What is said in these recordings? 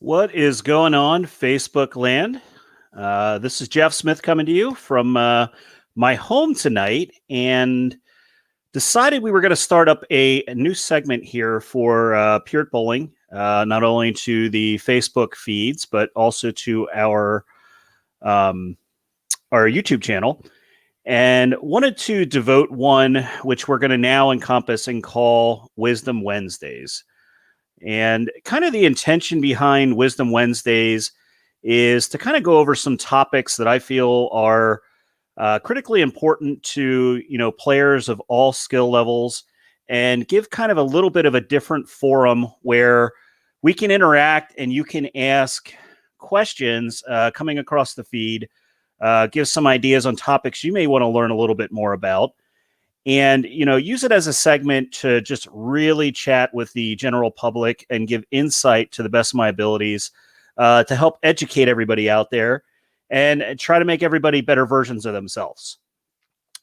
What is going on, Facebook land? This is Jeff Smith coming to you from my home tonight, and decided we were going to start up a new segment here for Pure Bowling, not only to the Facebook feeds but also to um, our YouTube channel, and wanted to devote one which we're going to now encompass and call Wisdom Wednesdays. And kind of the intention behind Wisdom Wednesdays is to kind of go over some topics that I feel are critically important to players of all skill levels, and give kind of a little bit of a different forum where we can interact and you can ask questions coming across the feed, give some ideas on topics you may want to learn a little bit more about, and use it as a segment to just really chat with the general public and give insight to the best of my abilities, to help educate everybody out there and try to make everybody better versions of themselves.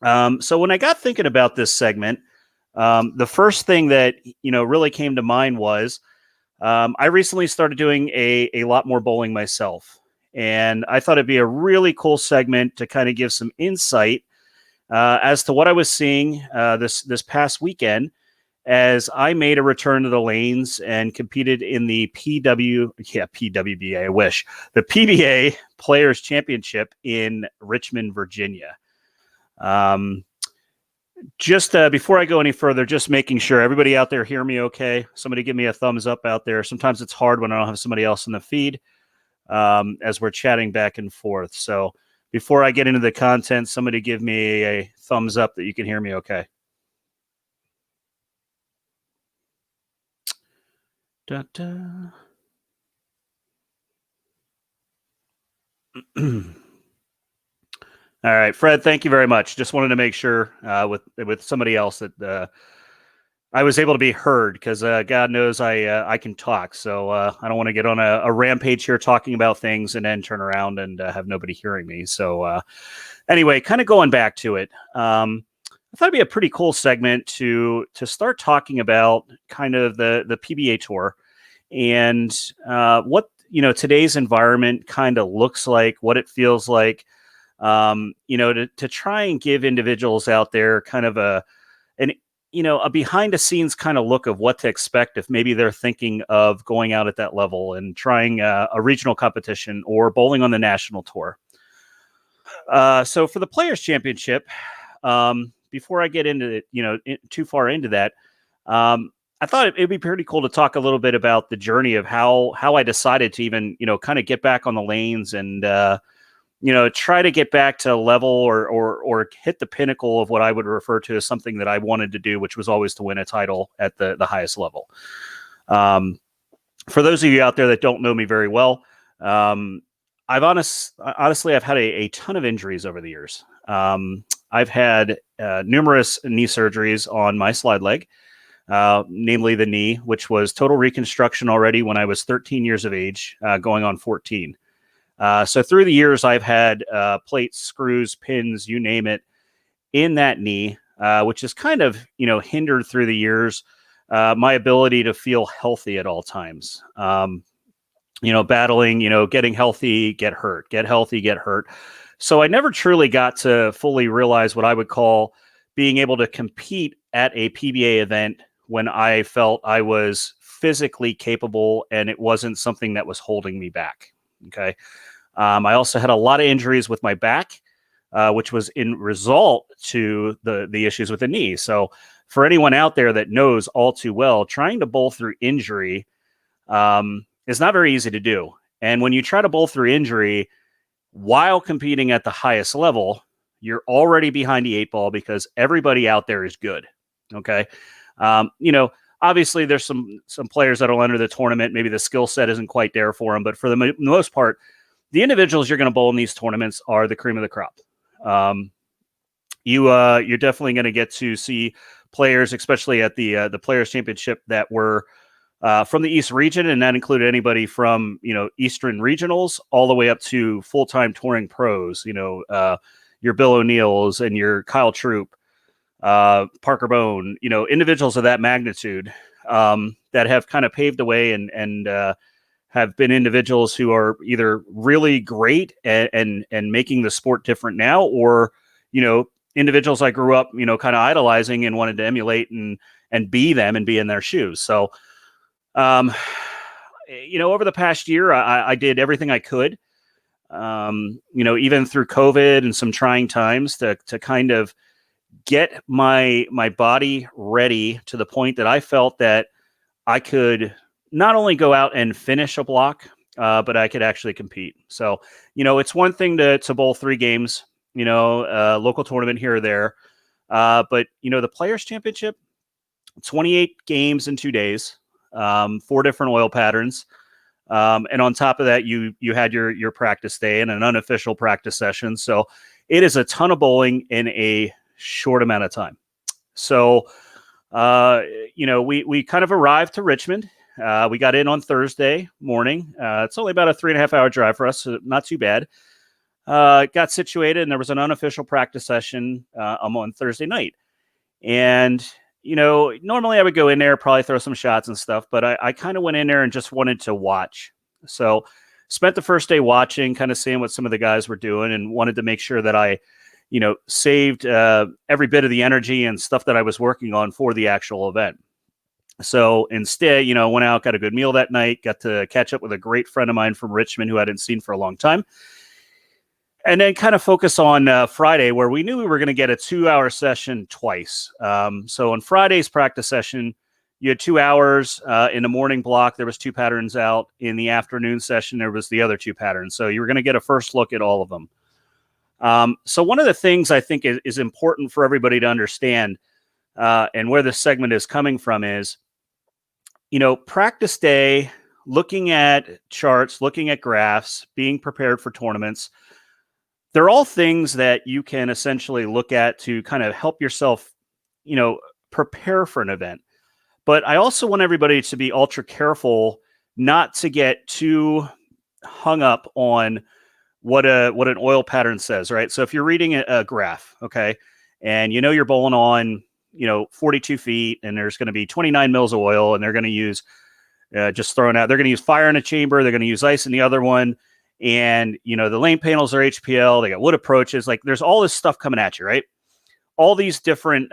So when I got thinking about this segment, the first thing that really came to mind was, I recently started doing a lot more bowling myself, and I thought it'd be a really cool segment to kind of give some insight as to what I was seeing this past weekend, as I made a return to the lanes and competed in the PWBA. I wish, the PBA Players Championship in Richmond, Virginia. Um, just before I go any further, just making sure everybody out there hear me okay. Somebody give me a thumbs up out there. Sometimes it's hard when I don't have somebody else in the feed, as we're chatting back and forth. So before I get into the content, somebody give me a thumbs up that you can hear me okay. Da, da. All right, Fred, thank you very much. Just wanted to make sure with somebody else that I was able to be heard, because God knows I can talk. So I don't want to get on a rampage here talking about things and then turn around and have nobody hearing me. So anyway, kind of going back to it, I thought it'd be a pretty cool segment to start talking about kind of the PBA tour, and what today's environment kind of looks like, what it feels like, to try and give individuals out there kind of an a behind the scenes kind of look of what to expect if maybe they're thinking of going out at that level and trying a regional competition or bowling on the national tour. So for the Players Championship, before I get into too far into that, I thought it'd be pretty cool to talk a little bit about the journey of how I decided to even kind of get back on the lanes and try to get back to a level or hit the pinnacle of what I would refer to as something that I wanted to do, which was always to win a title at the highest level. For those of you out there that don't know me very well, honestly, I've had a ton of injuries over the years. I've had numerous knee surgeries on my slide leg, namely the knee, which was total reconstruction already when I was 13 years of age, going on 14. So through the years, I've had plates, screws, pins, you name it, in that knee, which has kind of hindered through the years my ability to feel healthy at all times. Battling, getting healthy, get hurt, get healthy, get hurt. So I never truly got to fully realize what I would call being able to compete at a PBA event when I felt I was physically capable and it wasn't something that was holding me back. Okay. I also had a lot of injuries with my back, which was in result to the issues with the knee. So for anyone out there that knows all too well, trying to bowl through injury is not very easy to do. And when you try to bowl through injury while competing at the highest level, you're already behind the eight ball because everybody out there is good. Okay. Obviously there's some players that'll enter the tournament. Maybe the skill set isn't quite there for them, but for the most part, the individuals you're going to bowl in these tournaments are the cream of the crop. You're definitely going to get to see players, especially at the Players Championship, that were from the East region, and that included anybody from Eastern regionals all the way up to full-time touring pros. Your Bill O'Neills and your Kyle Troop, Parker Bone. Individuals of that magnitude that have kind of paved the way and have been individuals who are either really great and making the sport different now, or, individuals I grew up, kind of idolizing and wanted to emulate and be them and be in their shoes. So, um, over the past year, I did everything I could, even through COVID and some trying times to kind of get my body ready to the point that I felt that I could not only go out and finish a block, but I could actually compete. So, it's one thing to bowl 3 games, local tournament here or there. But, the Players Championship, 28 games in 2 days, 4 different oil patterns. And on top of that, you had your practice day and an unofficial practice session. So it is a ton of bowling in a short amount of time. So, we kind of arrived to Richmond. We got in on Thursday morning. It's only about a 3.5 hour drive for us, so not too bad. Got situated, and there was an unofficial practice session on Thursday night. And, normally I would go in there, probably throw some shots and stuff, but I kind of went in there and just wanted to watch. So spent the first day watching, kind of seeing what some of the guys were doing, and wanted to make sure that I, saved every bit of the energy and stuff that I was working on for the actual event. So instead, went out, got a good meal that night, got to catch up with a great friend of mine from Richmond who I hadn't seen for a long time. And then kind of focus on Friday, where we knew we were going to get a 2-hour session twice. So on Friday's practice session, you had 2 hours in the morning block. There was 2 patterns out. In the afternoon session, there was the other 2 patterns. So you were going to get a first look at all of them. So one of the things I think is important for everybody to understand, and where this segment is coming from, is, practice day, looking at charts, looking at graphs, being prepared for tournaments. They're all things that you can essentially look at to kind of help yourself, prepare for an event. But I also want everybody to be ultra careful not to get too hung up on what an oil pattern says, right? So if you're reading a graph, okay, and you're bowling on, 42 feet, and there's going to be 29 mils of oil, and they're going to use, just throwing out, they're going to use fire in a chamber, they're going to use ice in the other one, and the lane panels are HPL, they got wood approaches, like there's all this stuff coming at you, right? All these different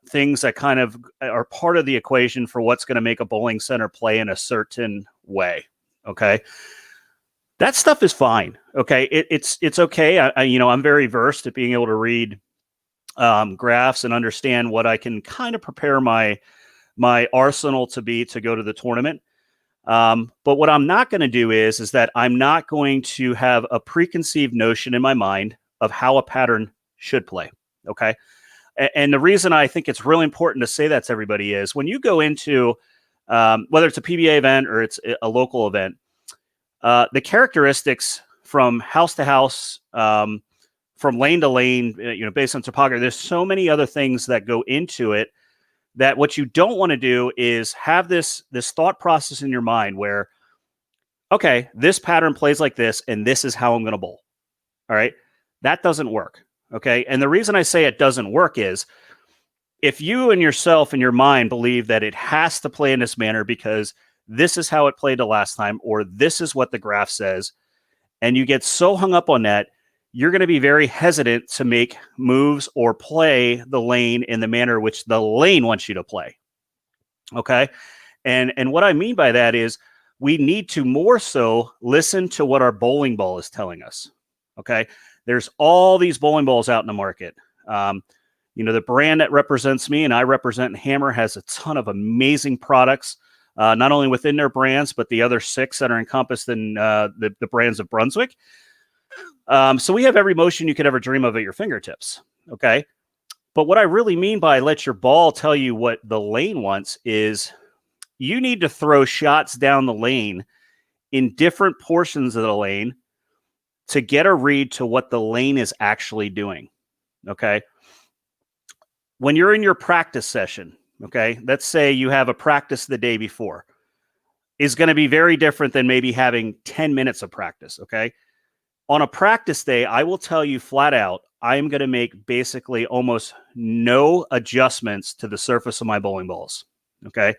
things that kind of are part of the equation for what's going to make a bowling center play in a certain way, okay? That stuff is fine. Okay. It's okay. I'm very versed at being able to read graphs and understand what I can kind of prepare my arsenal to go to the tournament. But what I'm not going to do is that I'm not going to have a preconceived notion in my mind of how a pattern should play. Okay. And the reason I think it's really important to say that to everybody is when you go into, whether it's a PBA event or it's a local event, the characteristics from house to house, from lane to lane, based on topography, there's so many other things that go into it that what you don't want to do is have this thought process in your mind where, okay, this pattern plays like this, and this is how I'm going to bowl. All right. That doesn't work. Okay. And the reason I say it doesn't work is if you and yourself in your mind believe that it has to play in this manner because this is how it played the last time, or this is what the graph says, and you get so hung up on that, you're going to be very hesitant to make moves or play the lane in the manner which the lane wants you to play. Okay. And what I mean by that is we need to more so listen to what our bowling ball is telling us. Okay. There's all these bowling balls out in the market. The brand that represents me and I represent, Hammer, has a ton of amazing products, not only within their brands, but the other 6 that are encompassed in the brands of Brunswick. So we have every motion you could ever dream of at your fingertips. Okay. But what I really mean by let your ball tell you what the lane wants is you need to throw shots down the lane in different portions of the lane to get a read to what the lane is actually doing. Okay. When you're in your practice session, okay, let's say you have a practice the day before, is going to be very different than maybe having 10 minutes of practice. Okay. On a practice day, I will tell you flat out, I am going to make basically almost no adjustments to the surface of my bowling balls. Okay.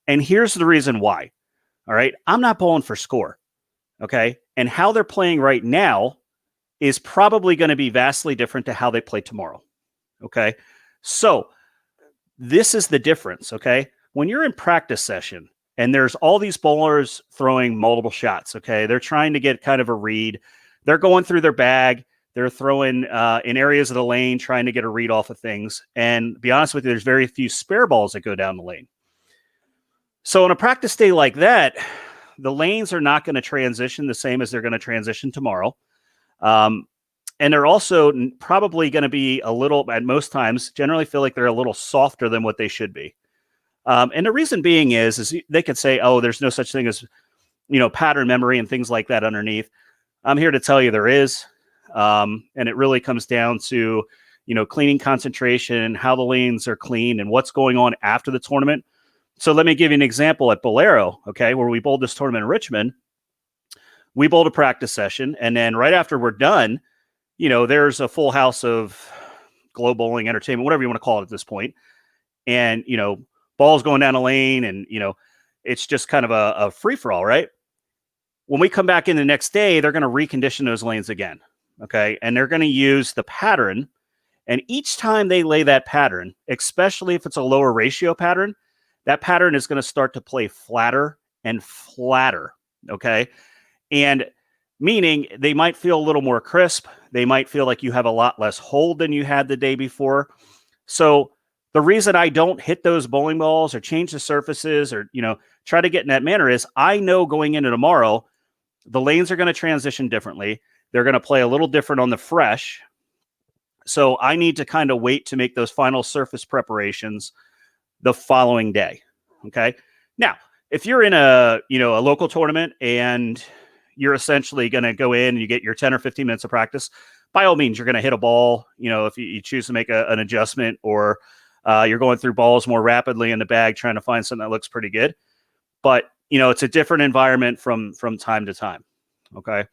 And here's the reason why. All right. I'm not bowling for score. Okay. And how they're playing right now is probably going to be vastly different to how they play tomorrow. Okay. So this is the difference. Okay. When you're in practice session and there's all these bowlers throwing multiple shots, okay, they're trying to get kind of a read. They're going through their bag. They're throwing in areas of the lane, trying to get a read off of things. And to be honest with you, there's very few spare balls that go down the lane. So on a practice day like that, the lanes are not going to transition the same as they're going to transition tomorrow. And they're also probably going to be a little, at most times, generally feel like they're a little softer than what they should be. And the reason being is they could say, oh, there's no such thing as, pattern memory and things like that underneath. I'm here to tell you there is. And it really comes down to, cleaning concentration, how the lanes are clean, and what's going on after the tournament. So let me give you an example at Bolero, okay, where we bowled this tournament in Richmond. We bowled a practice session, and then right after we're done, there's a full house of glow bowling entertainment, whatever you want to call it at this point. And, balls going down a lane, and, it's just kind of a free-for-all, right? When we come back in the next day, they're going to recondition those lanes again, okay? And they're going to use the pattern. And each time they lay that pattern, especially if it's a lower ratio pattern, that pattern is going to start to play flatter and flatter, okay? And meaning they might feel a little more crisp. They might feel like you have a lot less hold than you had the day before. So the reason I don't hit those bowling balls or change the surfaces or, try to get in that manner is I know going into tomorrow, the lanes are going to transition differently. They're going to play a little different on the fresh. So I need to kind of wait to make those final surface preparations the following day. Okay. Now, if you're in a local tournament and you're essentially going to go in and you get your 10 or 15 minutes of practice, by all means, you're going to hit a ball, if you choose to make an adjustment, or you're going through balls more rapidly in the bag, trying to find something that looks pretty good. But, it's a different environment from time to time. Okay.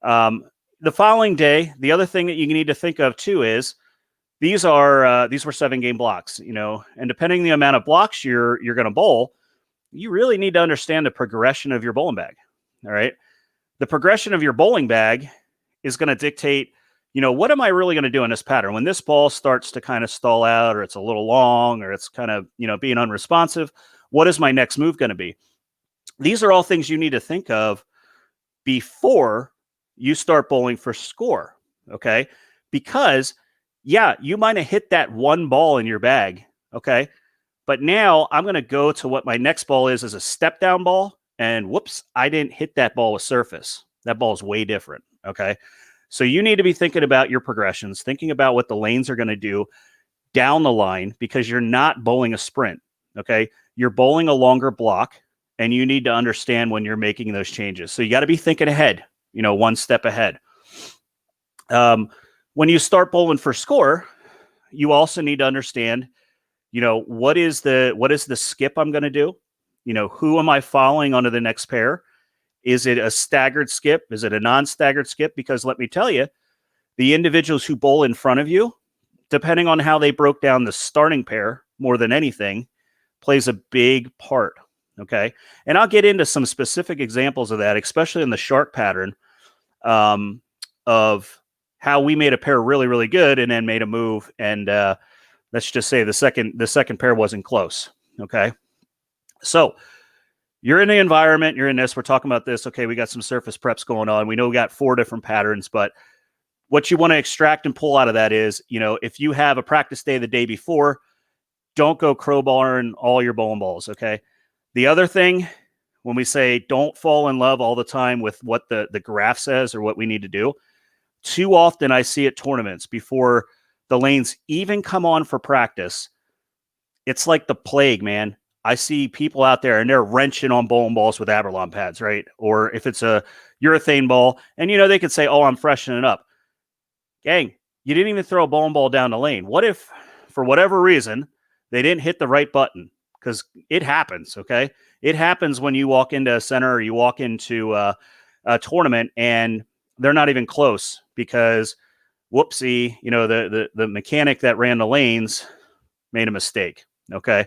The following day, the other thing that you need to think of too is these were 7-game blocks, and depending on the amount of blocks you're going to bowl, you really need to understand the progression of your bowling bag. All right. The progression of your bowling bag is going to dictate, what am I really going to do in this pattern? When this ball starts to kind of stall out, or it's a little long, or it's kind of, being unresponsive, what is my next move going to be? These are all things you need to think of before you start bowling for score. Okay. Because you might have hit that one ball in your bag. Okay. But now I'm going to go to what my next ball is as a step down ball. And whoops, I didn't hit that ball with surface. That ball is way different. Okay. So you need to be thinking about your progressions, thinking about what the lanes are going to do down the line, because you're not bowling a sprint. Okay. You're bowling a longer block, and you need to understand when you're making those changes. So you got to be thinking ahead, one step ahead. When you start bowling for score, you also need to understand, what is the skip I'm going to do? Who am I following onto the next pair? Is it a staggered skip? Is it a non-staggered skip? Because let me tell you, the individuals who bowl in front of you, depending on how they broke down the starting pair more than anything, plays a big part. Okay. And I'll get into some specific examples of that, especially in the shark pattern, of how we made a pair really, really good and then made a move. And let's just say the second pair wasn't close. Okay. So you're in the environment, you're in this, we're talking about this. Okay. We got some surface preps going on. We know we got 4 different patterns, but what you want to extract and pull out of that is, if you have a practice day the day before, don't go crowbarring all your bowling balls. Okay. The other thing, when we say don't fall in love all the time with what the graph says or what we need to do, too often I see at tournaments before the lanes even come on for practice, it's like the plague, man. I see people out there and they're wrenching on bowling balls with Aberlon pads, right? Or if it's a urethane ball, and they could say, oh, I'm freshening up. Gang, you didn't even throw a bowling ball down the lane. What if, for whatever reason, they didn't hit the right button? Because it happens, okay? It happens when you walk into a center or you walk into a tournament and they're not even close because, whoopsie, the mechanic that ran the lanes made a mistake, okay?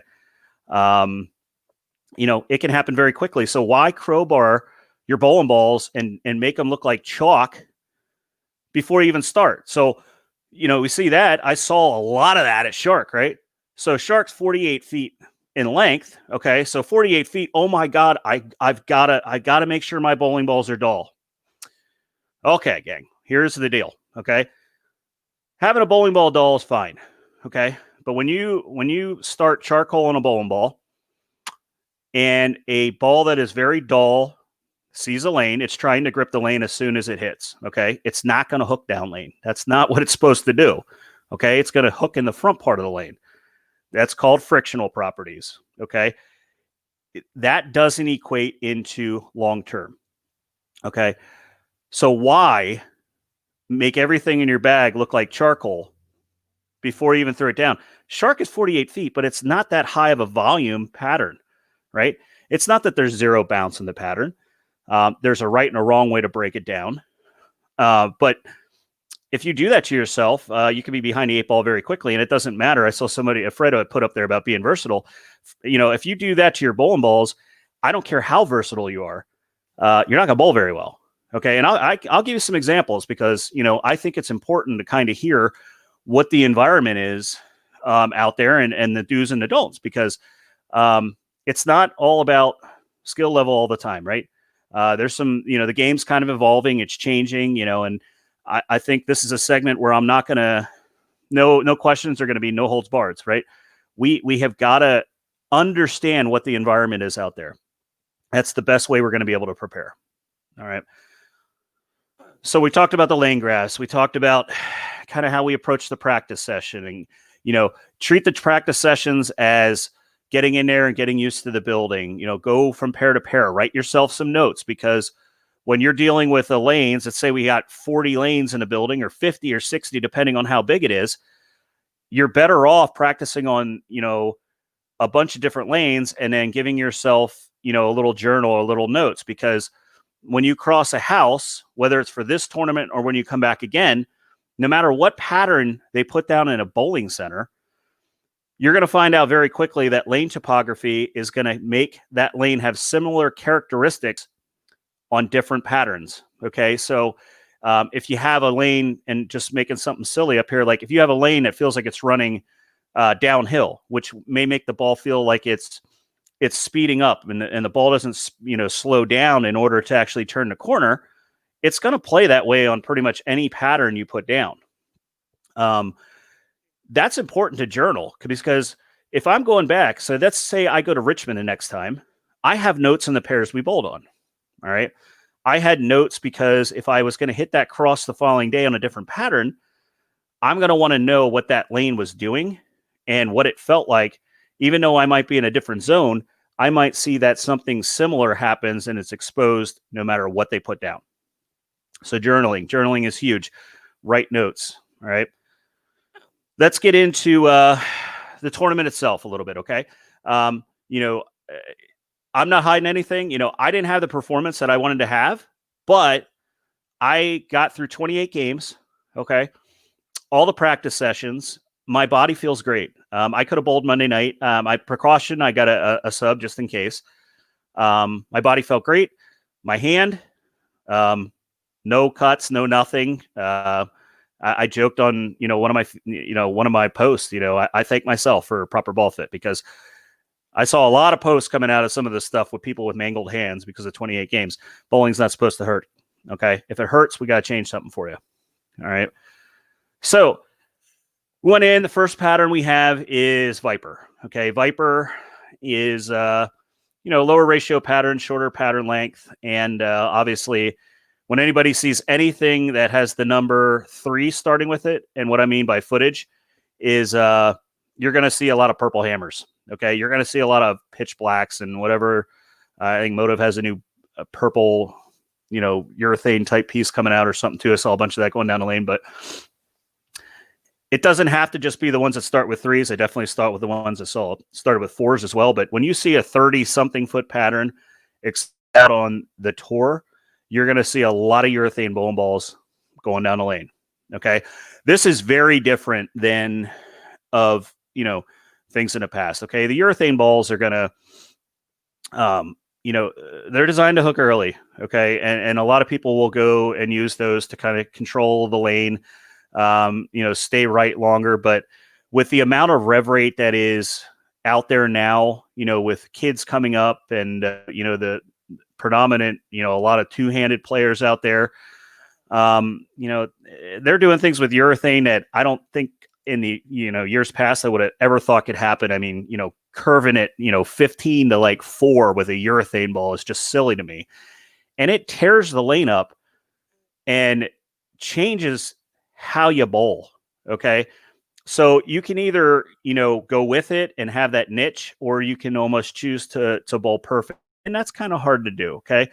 it can happen very quickly. So why crowbar your bowling balls and make them look like chalk before you even start? So, we see that. I saw a lot of that at Shark, right? So Shark's 48 feet in length. Okay, so 48 feet. Oh my God, I gotta make sure my bowling balls are dull. Okay, gang. Here's the deal. Okay, having a bowling ball dull is fine. Okay, but when you start charcoal on a bowling ball and a ball that is very dull sees a lane, it's trying to grip the lane as soon as it hits. Okay, it's not going to hook down lane. That's not what it's supposed to do. Okay, it's going to hook in the front part of the lane. That's called frictional properties. Okay, that doesn't equate into long term. Okay, so why make everything in your bag look like charcoal before you even throw it down? Shark is 48 feet, but it's not that high of a volume pattern, right? It's not that there's zero bounce in the pattern. There's a right and a wrong way to break it down. But if you do that to yourself, you can be behind the eight ball very quickly, and it doesn't matter. I saw somebody, Fredo, put up there about being versatile. If you do that to your bowling balls, I don't care how versatile you are, you're not going to bowl very well. Okay, and I'll give you some examples because I think it's important to kind of hear what the environment is out there and the do's and the don'ts, because it's not all about skill level all the time, right? There's some, the game's kind of evolving, it's changing, and I think this is a segment where I'm not going to, no questions are going to be no holds barred, right? We have got to understand what the environment is out there. That's the best way we're going to be able to prepare. All right. So we talked about the lane grass. We talked about kind of how we approach the practice session and, treat the practice sessions as getting in there and getting used to the building. Go from pair to pair, write yourself some notes, because when you're dealing with the lanes, let's say we got 40 lanes in a building or 50 or 60, depending on how big it is, you're better off practicing on, a bunch of different lanes and then giving yourself, a little journal or little notes, because when you cross a house, whether it's for this tournament or when you come back again, no matter what pattern they put down in a bowling center, you're going to find out very quickly that lane topography is going to make that lane have similar characteristics on different patterns. Okay, so if you have a lane, and just making something silly up here, like if you have a lane that feels like it's running downhill, which may make the ball feel like it's speeding up, and the ball doesn't slow down in order to actually turn the corner, it's going to play that way on pretty much any pattern you put down. That's important to journal, because if I'm going back, so let's say I go to Richmond the next time, I have notes in the pairs we bowled on. All right. I had notes because if I was going to hit that cross the following day on a different pattern, I'm going to want to know what that lane was doing and what it felt like. Even though I might be in a different zone, I might see that something similar happens and it's exposed no matter what they put down. So journaling is huge. Write notes. All right. Let's get into the tournament itself a little bit. Okay. I'm not hiding anything. I didn't have the performance that I wanted to have, but I got through 28 games. Okay. All the practice sessions. My body feels great. I could have bowled Monday night. I precaution. I got a sub just in case. My body felt great. My hand, no cuts, no nothing. I joked on, one of my posts, I thank myself for proper ball fit, because I saw a lot of posts coming out of some of this stuff with people with mangled hands because of 28 games. Bowling's not supposed to hurt. Okay. If it hurts, we got to change something for you. All right. So we went in. The first pattern we have is Viper. Okay. Viper is, lower ratio pattern, shorter pattern length. And obviously, when anybody sees anything that has the number 3 starting with it, and what I mean by footage is you're going to see a lot of purple hammers. Okay, you're going to see a lot of pitch blacks and whatever. I think Motive has a new purple, urethane type piece coming out or something too. I saw a bunch of that going down the lane, but it doesn't have to just be the ones that start with 3s. I definitely start with the ones that started with 4s as well. But when you see a 30-something foot pattern out on the tour, you're going to see a lot of urethane bowling balls going down the lane. Okay, this is very different than of things in the past. Okay, the urethane balls are going to Um, they're designed to hook early. Okay. And a lot of people will go and use those to kind of control the lane, stay right longer. But with the amount of rev rate that is out there now, with kids coming up and, the predominant, a lot of two-handed players out there, they're doing things with urethane that I don't think in the, years past I would have ever thought could happen. I mean, curving it, 15 to like 4 with a urethane ball is just silly to me. And it tears the lane up and changes how you bowl. Okay. So you can either, go with it and have that niche, or you can almost choose to bowl perfect. And that's kind of hard to do. Okay.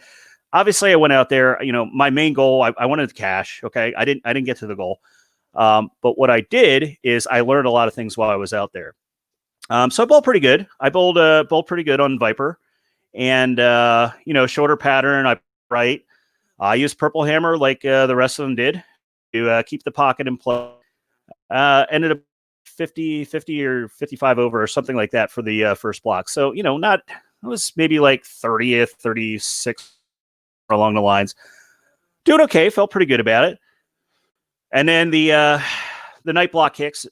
Obviously I went out there, my main goal, I wanted to cash. Okay. I didn't get to the goal. But what I did is I learned a lot of things while I was out there. So I bowled pretty good. I bowled pretty good on Viper, and shorter pattern. Right. I used purple hammer like the rest of them did to keep the pocket in play. Ended up 50 or 55 over or something like that for the first block. So not, it was maybe like 30th, 36 along the lines. Doing okay. Felt pretty good about it. And then the night block hits,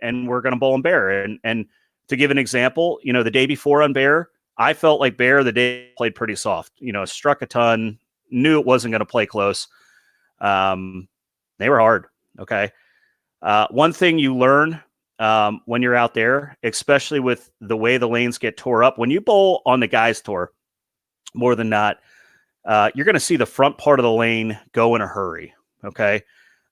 and we're going to bowl and bear. And to give an example, the day before on bear, I felt like bear the day played pretty soft. Struck a ton, knew it wasn't going to play close. They were hard. Okay. One thing you learn when you're out there, especially with the way the lanes get tore up, when you bowl on the guys tour, more than not, you're going to see the front part of the lane go in a hurry. Okay.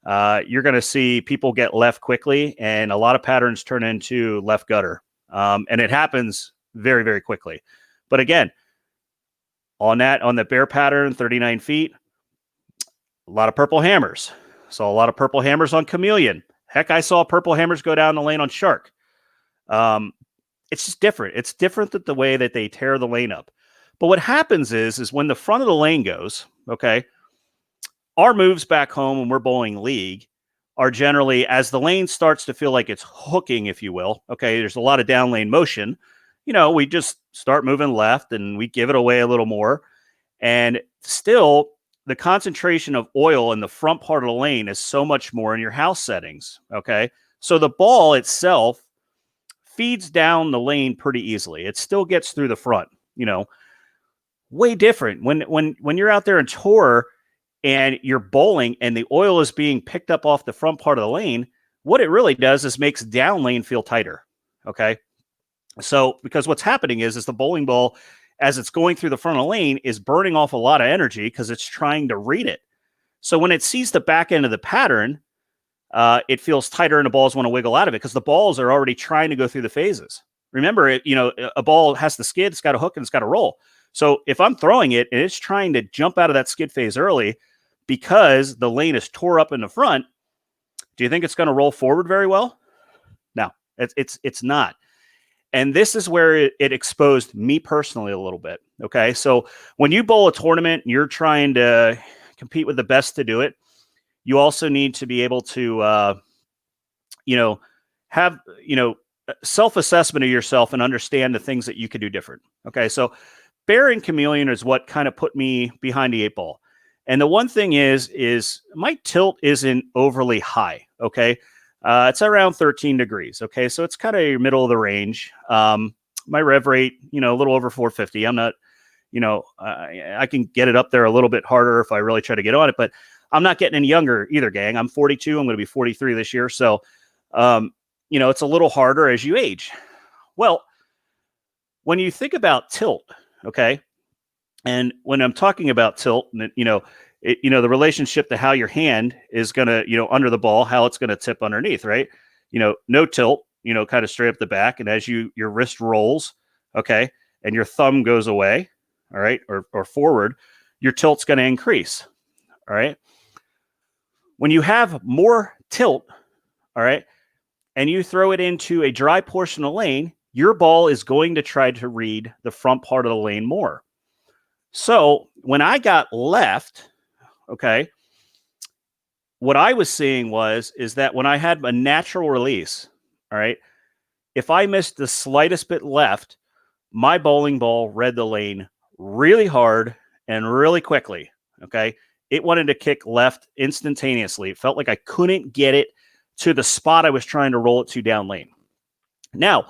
You're going to see people get left quickly, and a lot of patterns turn into left gutter. And it happens very, very quickly. But again, on the bear pattern, 39 feet, a lot of purple hammers. Saw a lot of purple hammers on chameleon. Heck, I saw purple hammers go down the lane on shark. It's just different. It's different than the way that they tear the lane up. But what happens is when the front of the lane goes, okay, our moves back home when we're bowling league are generally as the lane starts to feel like it's hooking, if you will. Okay, there's a lot of down lane motion. We just start moving left and we give it away a little more. And still, the concentration of oil in the front part of the lane is so much more in your house settings. Okay, so the ball itself feeds down the lane pretty easily. It still gets through the front. Way different when you're out there in tour and you're bowling and the oil is being picked up off the front part of the lane. What it really does is makes down lane feel tighter. Okay. So, because what's happening is the bowling ball, as it's going through the front of the lane, is burning off a lot of energy because it's trying to read it. So when it sees the back end of the pattern, it feels tighter and the balls want to wiggle out of it because the balls are already trying to go through the phases. Remember, a ball has to skid, it's got to hook, and it's got to roll. So if I'm throwing it and it's trying to jump out of that skid phase early because the lane is tore up in the front, do you think it's going to roll forward very well? No, it's not. And this is where it exposed me personally a little bit. Okay. So when you bowl a tournament and you're trying to compete with the best to do it, you also need to be able to, have, self-assessment of yourself and understand the things that you could do different. Okay. So bear and chameleon is what kind of put me behind the 8-ball. And the one thing is my tilt isn't overly high. Okay. It's around 13 degrees. Okay. So it's kind of middle of the range. My rev rate, a little over 450. I'm not, I can get it up there a little bit harder if I really try to get on it, but I'm not getting any younger either, gang. I'm 42. I'm going to be 43 this year. So, it's a little harder as you age. Well, when you think about tilt, okay, and when I'm talking about tilt, the relationship to how your hand is going to, under the ball, how it's going to tip underneath, right? No tilt, kind of straight up the back. And as your wrist rolls, okay, and your thumb goes away, all right, or forward, your tilt's going to increase, all right? When you have more tilt, all right, and you throw it into a dry portion of the lane, your ball is going to try to read the front part of the lane more. So when I got left, okay, what I was seeing is that when I had a natural release, all right, if I missed the slightest bit left, my bowling ball read the lane really hard and really quickly. Okay. It wanted to kick left instantaneously. It felt like I couldn't get it to the spot I was trying to roll it to down lane. Now,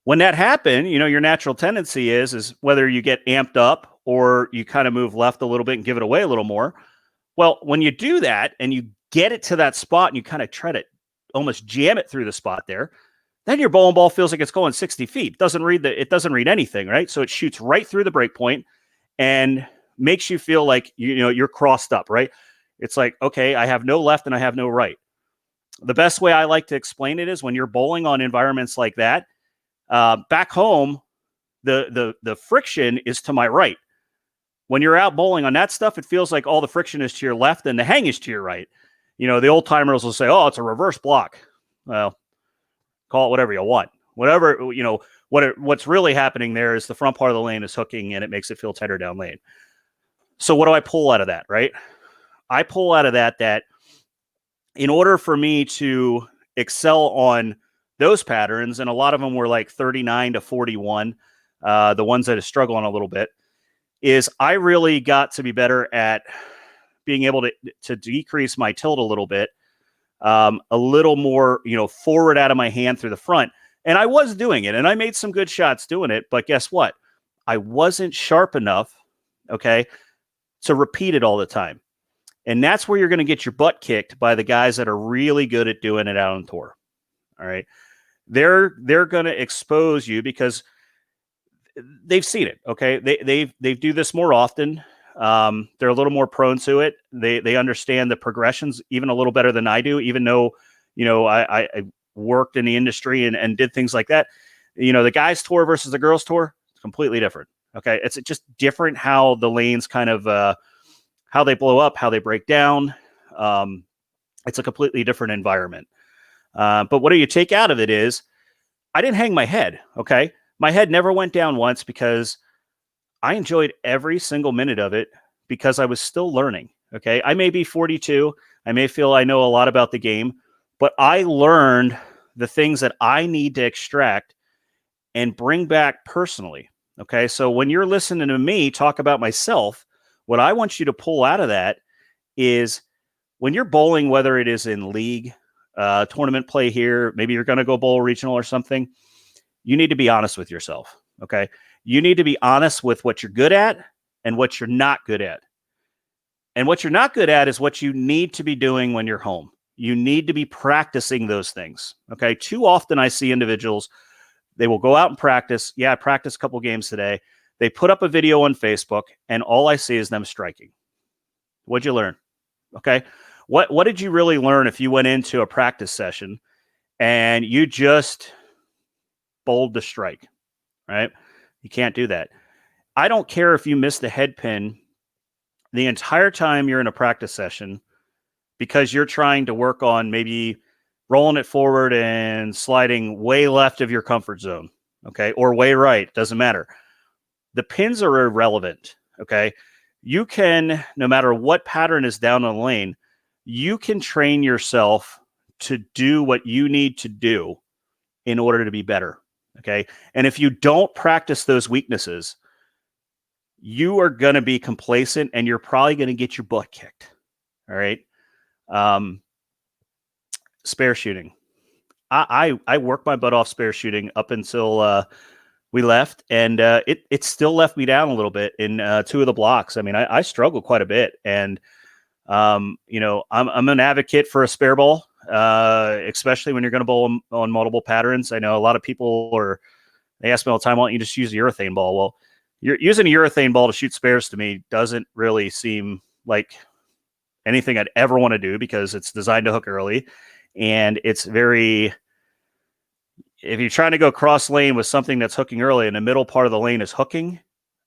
when that happened, your natural tendency is whether you get amped up or you kind of move left a little bit and give it away a little more. Well, when you do that and you get it to that spot and you kind of try to almost jam it through the spot there, then your bowling ball feels like it's going 60 feet. It doesn't read anything, right? So it shoots right through the break point and makes you feel like you're crossed up, right? It's like, okay, I have no left and I have no right. The best way I like to explain it is when you're bowling on environments like that, back home, the friction is to my right. When you're out bowling on that stuff, it feels like all the friction is to your left and the hang is to your right. The old timers will say, "Oh, it's a reverse block." Well, call it whatever you want. Whatever, what's really happening there is the front part of the lane is hooking and it makes it feel tighter down lane. So what do I pull out of that, right? I pull out of that in order for me to excel on those patterns, and a lot of them were like 39 to 41, the ones that are struggling a little bit, is I really got to be better at being able to decrease my tilt a little bit, a little more, forward out of my hand through the front. And I was doing it, and I made some good shots doing it. But guess what? I wasn't sharp enough, okay, to repeat it all the time. And that's where you're going to get your butt kicked by the guys that are really good at doing it out on tour. All right. They're going to expose you because they've seen it. Okay. They do this more often. They're a little more prone to it. They understand the progressions even a little better than I do, even though, I worked in the industry and did things like that. The guys tour versus the girls tour, it's completely different. Okay. It's just different how the lanes kind of, how they blow up, how they break down. It's a completely different environment. But what do you take out of it is I didn't hang my head. Okay. My head never went down once because I enjoyed every single minute of it because I was still learning. Okay. I may be 42. I may feel I know a lot about the game, but I learned the things that I need to extract and bring back personally. Okay. So when you're listening to me talk about myself, what I want you to pull out of that is when you're bowling, whether it is in league, tournament play here, maybe you're going to go bowl regional or something, you need to be honest with yourself. Okay. You need to be honest with what you're good at and what you're not good at. And what you're not good at is what you need to be doing when you're home. You need to be practicing those things. Okay. Too often I see individuals, they will go out and practice. Yeah, I practiced a couple games today. They put up a video on Facebook and all I see is them striking. What'd you learn? Okay. What did you really learn if you went into a practice session and you just bowled the strike, right? You can't do that. I don't care if you miss the head pin the entire time you're in a practice session because you're trying to work on maybe rolling it forward and sliding way left of your comfort zone, okay, or way right, doesn't matter. The pins are irrelevant, okay? You can, no matter what pattern is down the lane, you can train yourself to do what you need to do in order to be better, okay? And if you don't practice those weaknesses, you are going to be complacent and you're probably going to get your butt kicked, all right? Spare shooting. I worked my butt off spare shooting up until we left, and it still left me down a little bit in two of the blocks. I mean, I struggled quite a bit, and I'm an advocate for a spare ball, especially when you're going to bowl on multiple patterns. I know a lot of people they ask me all the time, why don't you just use a urethane ball? Well, you're using a urethane ball to shoot spares to me doesn't really seem like anything I'd ever want to do because it's designed to hook early. And it's if you're trying to go cross lane with something that's hooking early and the middle part of the lane is hooking,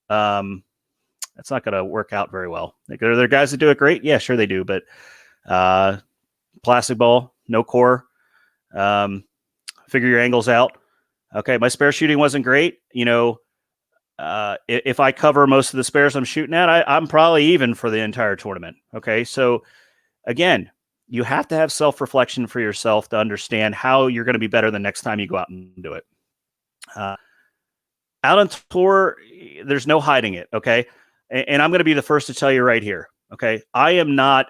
that's not going to work out very well. Like, are there guys that do it great? Yeah, sure they do. But plastic ball, no core, figure your angles out. Okay, my spare shooting wasn't great. If I cover most of the spares I'm shooting at, I'm probably even for the entire tournament. Okay, so again, you have to have self-reflection for yourself to understand how you're going to be better the next time you go out and do it. Out on tour, there's no hiding it. Okay. And I'm going to be the first to tell you right here. Okay. I am not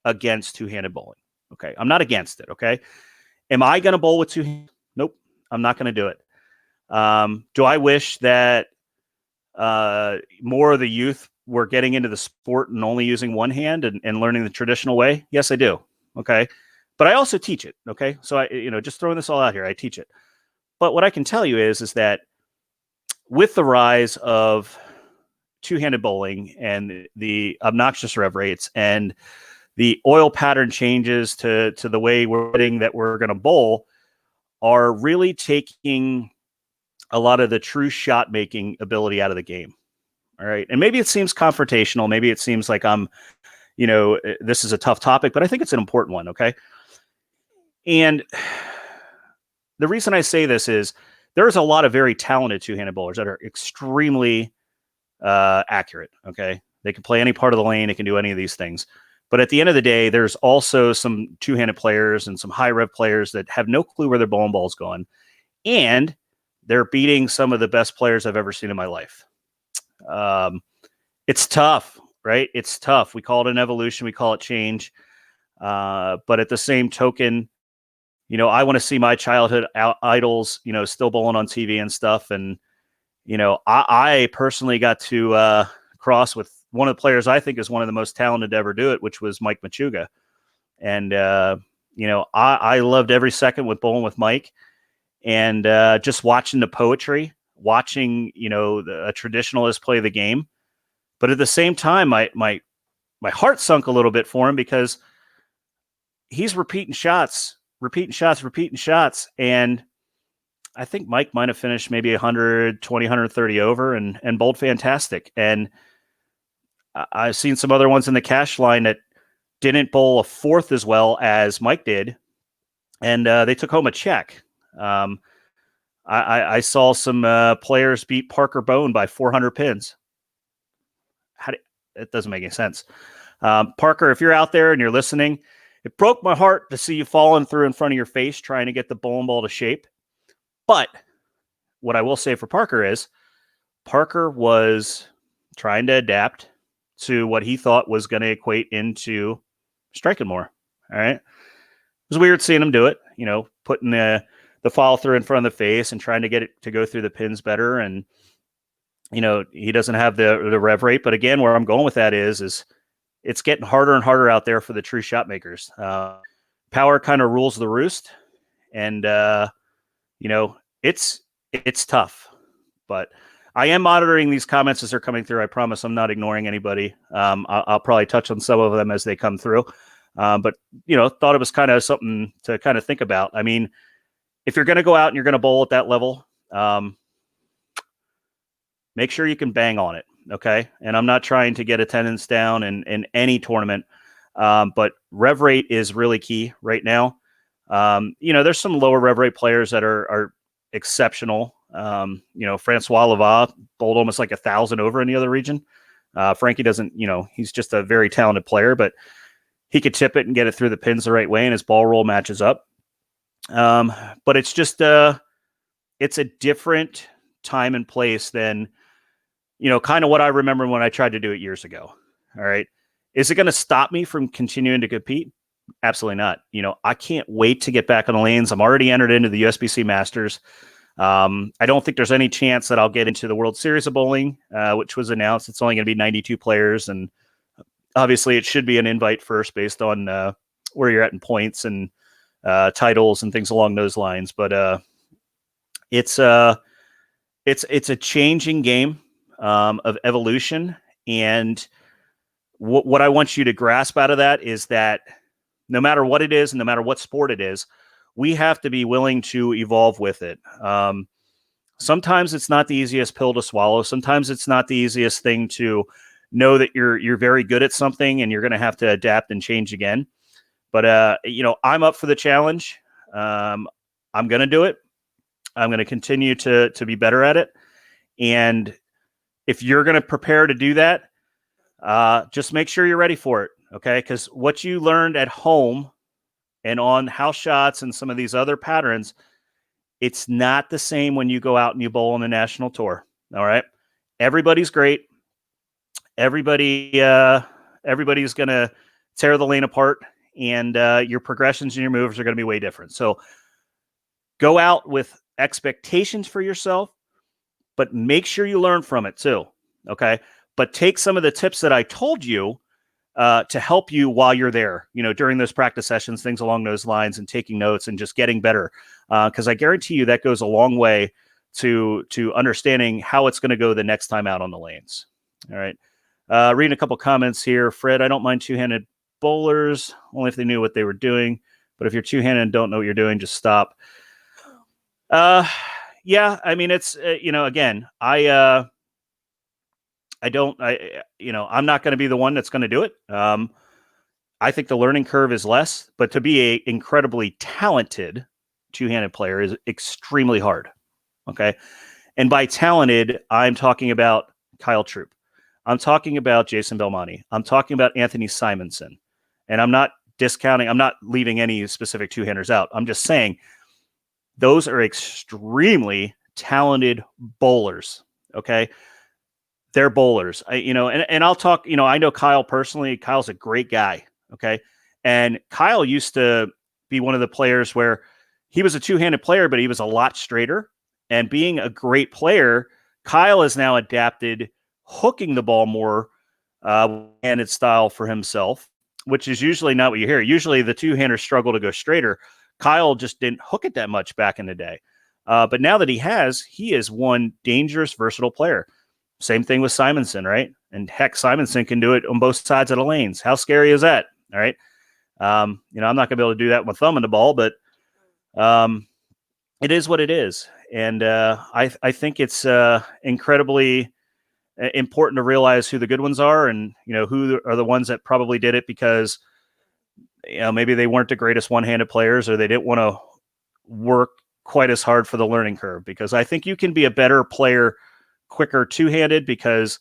against two-handed bowling. Okay. I'm not against it. Okay. Am I going to bowl with two hands? Nope. I'm not going to do it. Do I wish that more of the youth were getting into the sport and only using one hand and learning the traditional way? Yes, I do. Okay. But I also teach it. Okay. So just throwing this all out here, I teach it. But what I can tell you is that with the rise of two-handed bowling and the obnoxious rev rates and the oil pattern changes to the way we're hitting that we're going to bowl are really taking a lot of the true shot making ability out of the game. All right. And maybe it seems confrontational. Maybe it seems like this is a tough topic, but I think it's an important one. Okay. And the reason I say this is there's a lot of very talented two-handed bowlers that are extremely accurate. Okay. They can play any part of the lane. They can do any of these things. But at the end of the day, there's also some two-handed players and some high rev players that have no clue where their bowling ball's going. And they're beating some of the best players I've ever seen in my life. It's tough, right? It's tough. We call it an evolution. We call it change. But at the same token, I want to see my childhood idols, still bowling on TV and stuff. And, I personally got to cross with one of the players I think is one of the most talented to ever do it, which was Mike Machuga. And, I loved every second with bowling with Mike and just watching the poetry, watching, a traditionalist play the game. But at the same time, my heart sunk a little bit for him because he's repeating shots. And I think Mike might have finished maybe 120, 130 over and bowled fantastic. And I've seen some other ones in the cash line that didn't bowl a fourth as well as Mike did. And they took home a check. I saw some players beat Parker Bone by 400 pins. It doesn't make any sense. Parker, if you're out there and you're listening, it broke my heart to see you falling through in front of your face trying to get the bowling ball to shape. But what I will say for Parker is Parker was trying to adapt to what he thought was going to equate into striking more. All right. It was weird seeing him do it, putting the follow through in front of the face and trying to get it to go through the pins better. And, he doesn't have the rev rate. But again, where I'm going with that is it's getting harder and harder out there for the true shot makers. Power kind of rules the roost. And, it's tough. But I am monitoring these comments as they're coming through. I promise I'm not ignoring anybody. I'll probably touch on some of them as they come through. But, thought it was kind of something to kind of think about. I mean, if you're going to go out and you're going to bowl at that level, make sure you can bang on it. Okay. And I'm not trying to get attendance down in any tournament. But rev rate is really key right now. There's some lower rev rate players that are exceptional. Francois Lava bowled almost like 1,000 over in the other region. Frankie doesn't, he's just a very talented player, but he could tip it and get it through the pins the right way, and his ball roll matches up. But it's just it's a different time and place than, kind of what I remember when I tried to do it years ago. All right. Is it going to stop me from continuing to compete? Absolutely not. I can't wait to get back on the lanes. I'm already entered into the USBC Masters. I don't think there's any chance that I'll get into the World Series of Bowling, which was announced. It's only going to be 92 players. And obviously it should be an invite first based on where you're at in points and titles and things along those lines. But it's a changing game of evolution. And what I want you to grasp out of that is that no matter what it is and no matter what sport it is, we have to be willing to evolve with it. Sometimes it's not the easiest pill to swallow. Sometimes it's not the easiest thing to know that you're very good at something and you're going to have to adapt and change again. But, I'm up for the challenge. I'm going to do it. I'm going to continue to be better at it. And if you're going to prepare to do that, just make sure you're ready for it. Okay. Because what you learned at home and on house shots and some of these other patterns It's not the same when you go out and you bowl on the national tour. All right. Everybody's great. Everybody's going to tear the lane apart, and your progressions and your moves are going to be way different. So go out with expectations for yourself, but make sure you learn from it too. Okay. But take some of the tips that I told you to help you while you're there, during those practice sessions, things along those lines, and taking notes and just getting better. Because I guarantee you that goes a long way to understanding how it's going to go the next time out on the lanes. All right. Reading a couple comments here. Fred, I don't mind two-handed bowlers, only if they knew what they were doing. But if you're two-handed and don't know what you're doing, just stop. Yeah, I mean, it's, again, I'm not going to be the one that's going to do it. I think the learning curve is less, but to be a incredibly talented two-handed player is extremely hard. Okay. And by talented, I'm talking about Kyle Troop. I'm talking about Jason Belmonte. I'm talking about Anthony Simonson. And I'm not discounting, I'm not leaving any specific two-handers out. I'm just saying those are extremely talented bowlers. Okay. They're bowlers. And I'll talk, I know Kyle personally. Kyle's a great guy. Okay. And Kyle used to be one of the players where he was a two-handed player, but he was a lot straighter. And being a great player, Kyle has now adapted hooking the ball more handed style for himself, which is usually not what you hear. Usually the two-handers struggle to go straighter. Kyle just didn't hook it that much back in the day. But now that he is one dangerous, versatile player. Same thing with Simonson, right? And heck, Simonson can do it on both sides of the lanes. How scary is that? All right. I'm not going to be able to do that with my thumb in the ball, but it is what it is. And I think it's incredibly important to realize who the good ones are, and who are the ones that probably did it because maybe they weren't the greatest one-handed players, or they didn't want to work quite as hard for the learning curve. Because I think you can be a better player quicker two-handed, because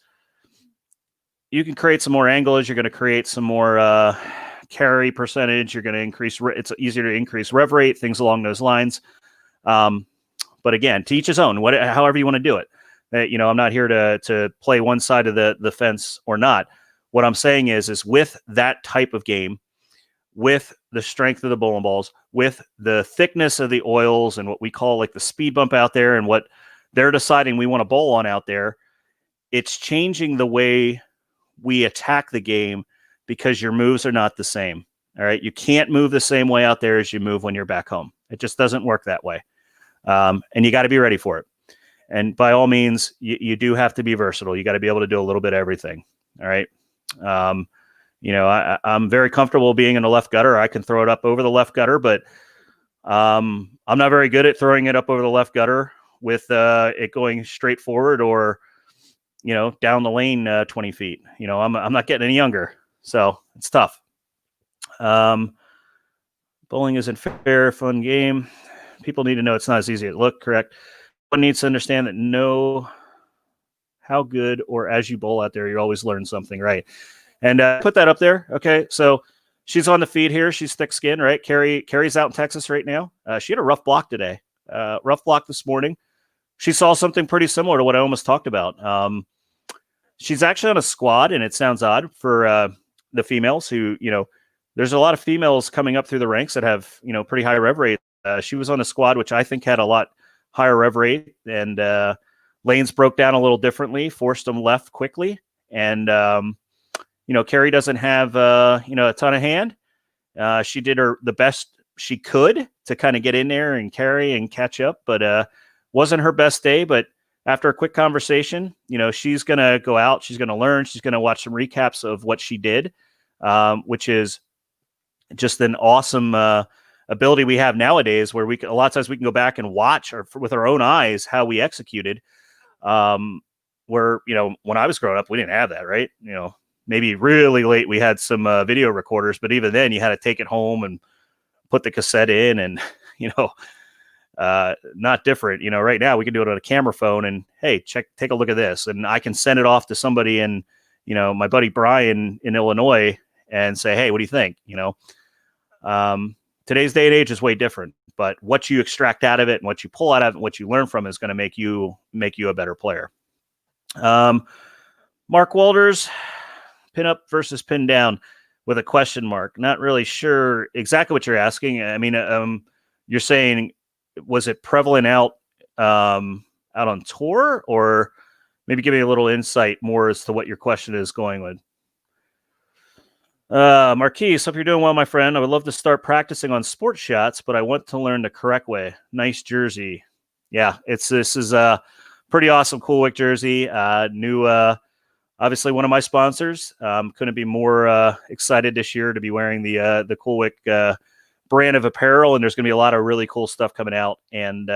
you can create some more angles. You're going to create some more carry percentage. You're going to increase. It's easier to increase rev rate, things along those lines. But again, to each his own. However you want to do it. I'm not here to play one side of the fence or not. What I'm saying is with that type of game, with the strength of the bowling balls, with the thickness of the oils and what we call like the speed bump out there, and what they're deciding we want to bowl on out there, it's changing the way we attack the game, because your moves are not the same. All right. You can't move the same way out there as you move when you're back home. It just doesn't work that way. And you got to be ready for it. And by all means, you do have to be versatile. You got to be able to do a little bit of everything. All right. I'm very comfortable being in the left gutter. I can throw it up over the left gutter, but I'm not very good at throwing it up over the left gutter with it going straight forward or, down the lane 20 feet. I'm not getting any younger, so it's tough. Bowling isn't fair, fun game. People need to know it's not as easy as it looks. Correct. One needs to understand that know how good or as you bowl out there, you always learn something, right? And put that up there. Okay, so she's on the feed here. She's thick-skinned, right? Carrie's out in Texas right now. She had a rough block today. Rough block this morning. She saw something pretty similar to what I almost talked about. She's actually on a squad, and it sounds odd for the females who, there's a lot of females coming up through the ranks that have, pretty high rev rate. She was on a squad, which I think had a lot higher rev rate, and lanes broke down a little differently, forced them left quickly. And, Carrie doesn't have, a ton of hand. She did the best she could to kind of get in there and carry and catch up, but wasn't her best day. But after a quick conversation, she's going to go out, she's going to learn, she's going to watch some recaps of what she did, which is just an awesome ability we have nowadays, where a lot of times we can go back and watch with our own eyes how we executed. Where, when I was growing up, we didn't have that, right? Maybe really late we had some video recorders, but even then you had to take it home and put the cassette in, and, not different. Right now we can do it on a camera phone and, hey, take a look at this. And I can send it off to somebody in, my buddy Brian in Illinois and say, hey, what do you think? today's day and age is way different, but what you extract out of it and what you pull out of it and what you learn from is going to make you a better player. Mark Walters, pin up versus pin down with a question mark. Not really sure exactly what you're asking. I mean, you're saying, was it prevalent out on tour, or maybe give me a little insight more as to what your question is going with. Marquise, hope you're doing well, my friend. I would love to start practicing on sport shots, but I want to learn the correct way. Nice jersey. Yeah, this is a pretty awesome Coolwick jersey. New, obviously one of my sponsors. Couldn't be more excited this year to be wearing the Coolwick brand of apparel, and there's going to be a lot of really cool stuff coming out. And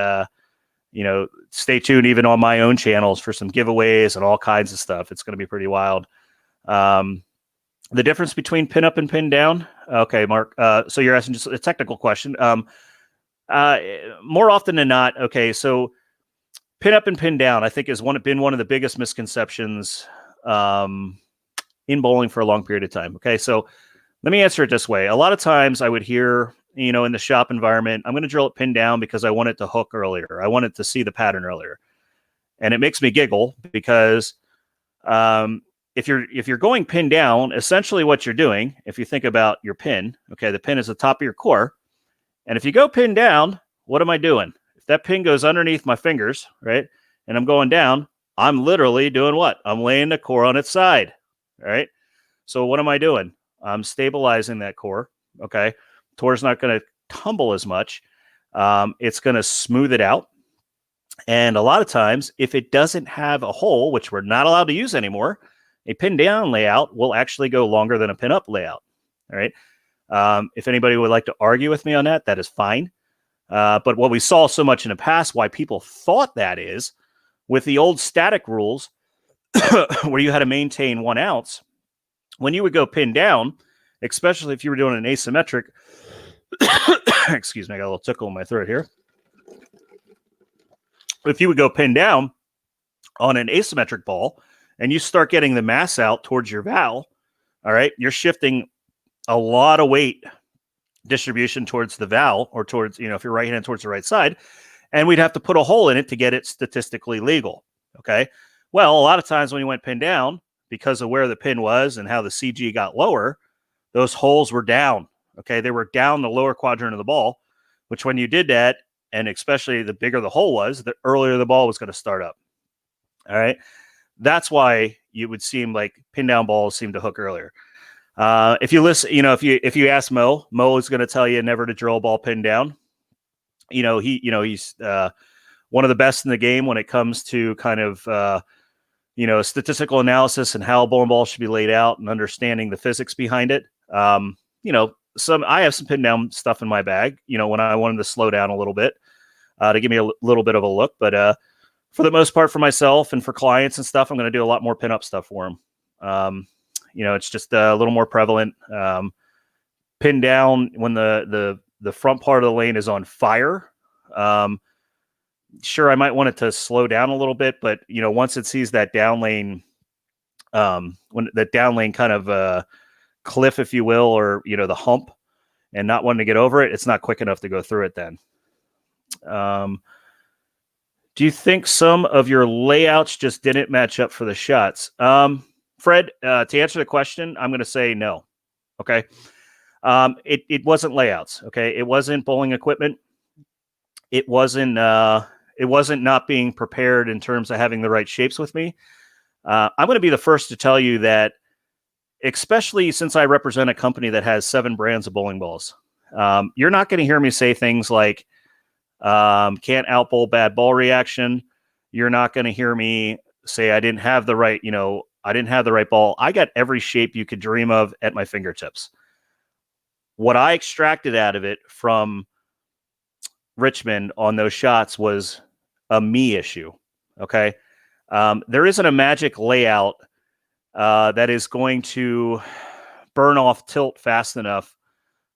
stay tuned even on my own channels for some giveaways and all kinds of stuff. It's going to be pretty wild. The difference between pin up and pin down. Okay, Mark. So you're asking just a technical question. More often than not, okay, so pin up and pin down, I think, has been one of the biggest misconceptions in bowling for a long period of time. Okay, so let me answer it this way. A lot of times I would hear, in the shop environment, I'm going to drill it pin down because I want it to hook earlier. I want it to see the pattern earlier. And it makes me giggle because if you're going pin down, essentially what you're doing, if you think about your pin, okay, the pin is the top of your core. And if you go pin down, what am I doing? If that pin goes underneath my fingers, right, and I'm going down, I'm literally doing what? I'm laying the core on its side, right? So what am I doing? I'm stabilizing that core, okay? Tour's not going to tumble as much. It's going to smooth it out. And a lot of times, if it doesn't have a hole, which we're not allowed to use anymore, a pin down layout will actually go longer than a pin up layout. All right. If anybody would like to argue with me on that, that is fine. But what we saw so much in the past, why people thought that is with the old static rules where you had to maintain 1 ounce, when you would go pin down, especially if you were doing an asymmetric, excuse me, I got a little tickle in my throat here. If you would go pin down on an asymmetric ball and you start getting the mass out towards your valve, all right, you're shifting a lot of weight distribution towards the valve, or towards, if you're right-handed, towards the right side, and we'd have to put a hole in it to get it statistically legal, okay? Well, a lot of times when you went pin down, because of where the pin was and how the CG got lower, those holes were down, okay? They were down the lower quadrant of the ball, which when you did that, and especially the bigger the hole was, the earlier the ball was going to start up, all right? That's why you would seem like pin down balls seem to hook earlier. If you listen, if you ask Mo is going to tell you never to drill a ball pin down. He's one of the best in the game when it comes to kind of statistical analysis and how a bowling ball should be laid out and understanding the physics behind it. I have some pin down stuff in my bag. When I wanted to slow down a little bit to give me a little bit of a look, but for the most part, for myself and for clients and stuff, I'm going to do a lot more pin up stuff for them. It's just a little more prevalent. Pin down when the front part of the lane is on fire. Sure, I might want it to slow down a little bit, but once it sees that down lane, when that down lane kind of cliff, if you will, or the hump, and not wanting to get over it, it's not quick enough to go through it then. Do you think some of your layouts just didn't match up for the shots? Fred, to answer the question, I'm going to say no. Okay. It wasn't layouts. Okay. It wasn't bowling equipment. It wasn't not being prepared in terms of having the right shapes with me. I'm going to be the first to tell you that, especially since I represent a company that has 7 brands of bowling balls, you're not going to hear me say things like, can't outbowl bad ball reaction. You're not going to hear me say I didn't have the right, I didn't have the right ball. I got every shape you could dream of at my fingertips. What I extracted out of it from Richmond on those shots was a me issue. Okay. There isn't a magic layout that is going to burn off tilt fast enough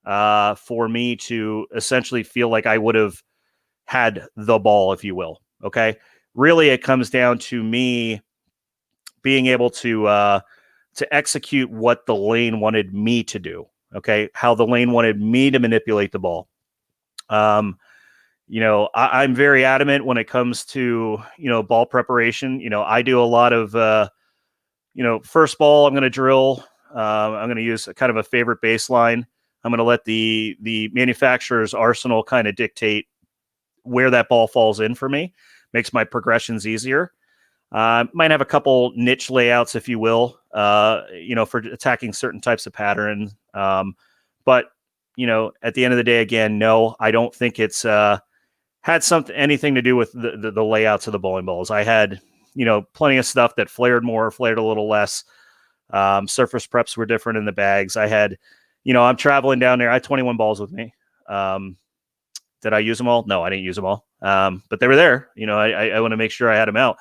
for me to essentially feel like I would have had the ball, if you will. Okay. Really, it comes down to me being able to execute what the lane wanted me to do. Okay, how the lane wanted me to manipulate the ball. I'm very adamant when it comes to ball preparation. I do a lot of first ball. I'm going to drill. I'm going to use a kind of a favorite baseline. I'm going to let the manufacturer's arsenal kind of dictate where that ball falls in for me. Makes my progressions easier. Might have a couple niche layouts, if you will, for attacking certain types of pattern. But at the end of the day, again, no, I don't think it's had anything to do with the layouts of the bowling balls. I had plenty of stuff that flared more, flared a little less. Surface preps were different in the bags. I had, I'm traveling down there. I had 21 balls with me. Did I use them all? No, I didn't use them all. But they were there. I want to make sure I had them out.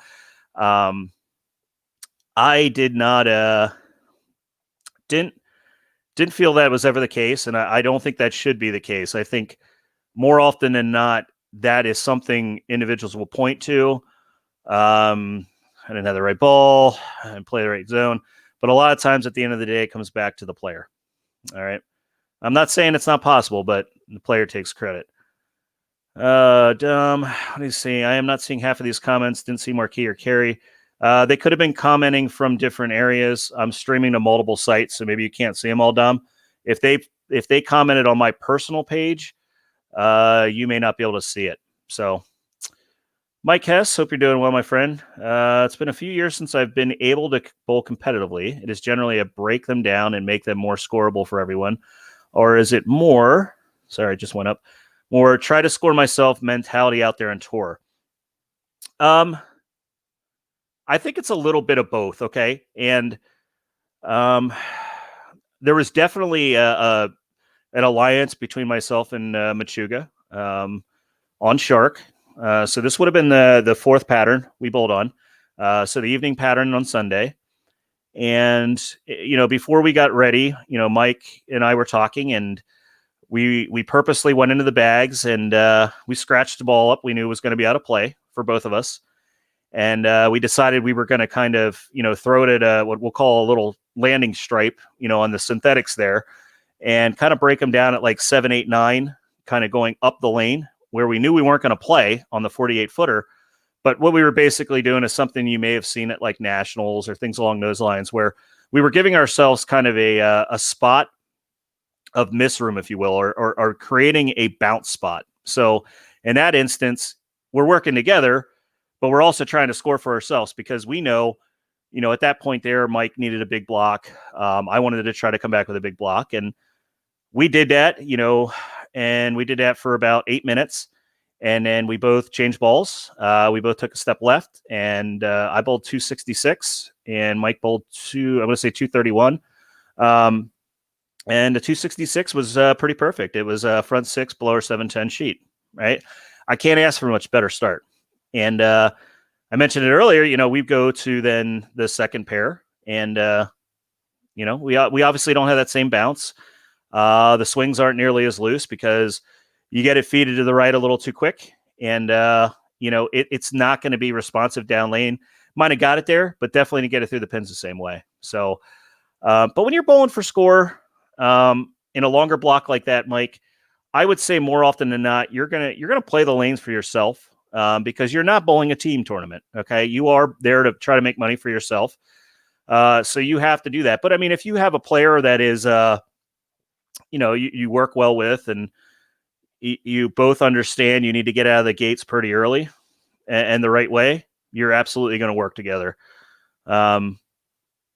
I did not didn't feel that was ever the case, and I don't think that should be the case. I think more often than not, that is something individuals will point to. I didn't have the right ball, I didn't play the right zone, but a lot of times at the end of the day, it comes back to the player. All right. I'm not saying it's not possible, but the player takes credit. Dumb. What do you see? I am not seeing half of these comments. Didn't see Marquis or Carey. They could have been commenting from different areas. I'm streaming to multiple sites, so maybe you can't see them all, Dom. If they commented on my personal page, you may not be able to see it. So, Mike Hess, hope you're doing well, my friend. It's been a few years since I've been able to bowl competitively. It is generally a break them down and make them more scoreable for everyone. Or is it more, sorry, it just went up, more try to score myself mentality out there on tour? I think it's a little bit of both, okay? And there was definitely an alliance between myself and Machuga on Shark. So this would have been the fourth pattern we bowled on. So the evening pattern on Sunday. And, before we got ready, Mike and I were talking, and we purposely went into the bags, and we scratched the ball up. We knew it was going to be out of play for both of us. And we decided we were going to kind of, throw it at what we'll call a little landing stripe, on the synthetics there, and kind of break them down at like 7, 8, 9, kind of going up the lane where we knew we weren't going to play on the 48-footer. But what we were basically doing is something you may have seen at like nationals or things along those lines, where we were giving ourselves kind of a spot of miss room, if you will, or creating a bounce spot. So in that instance, we're working together, but we're also trying to score for ourselves, because we know, at that point there, Mike needed a big block. I wanted to try to come back with a big block, and we did that, and we did that for about 8 minutes. And then we both changed balls. We both took a step left, and I bowled 266, and Mike bowled 231. And the 266 was pretty perfect. It was a front six, blower 710 sheet, right? I can't ask for a much better start. And I mentioned it earlier, we go to then the second pair, and, we obviously don't have that same bounce. The swings aren't nearly as loose because you get it feeded to the right a little too quick. And, it's not going to be responsive down lane. Might have got it there, but definitely to get it through the pins the same way. So, but when you're bowling for score in a longer block like that, Mike, I would say more often than not, you're gonna play the lanes for yourself, because you're not bowling a team tournament. Okay, you are there to try to make money for yourself. So you have to do that. But I mean, if you have a player that is, you work well with, and you both understand you need to get out of the gates pretty early and the right way, you're absolutely going to work together.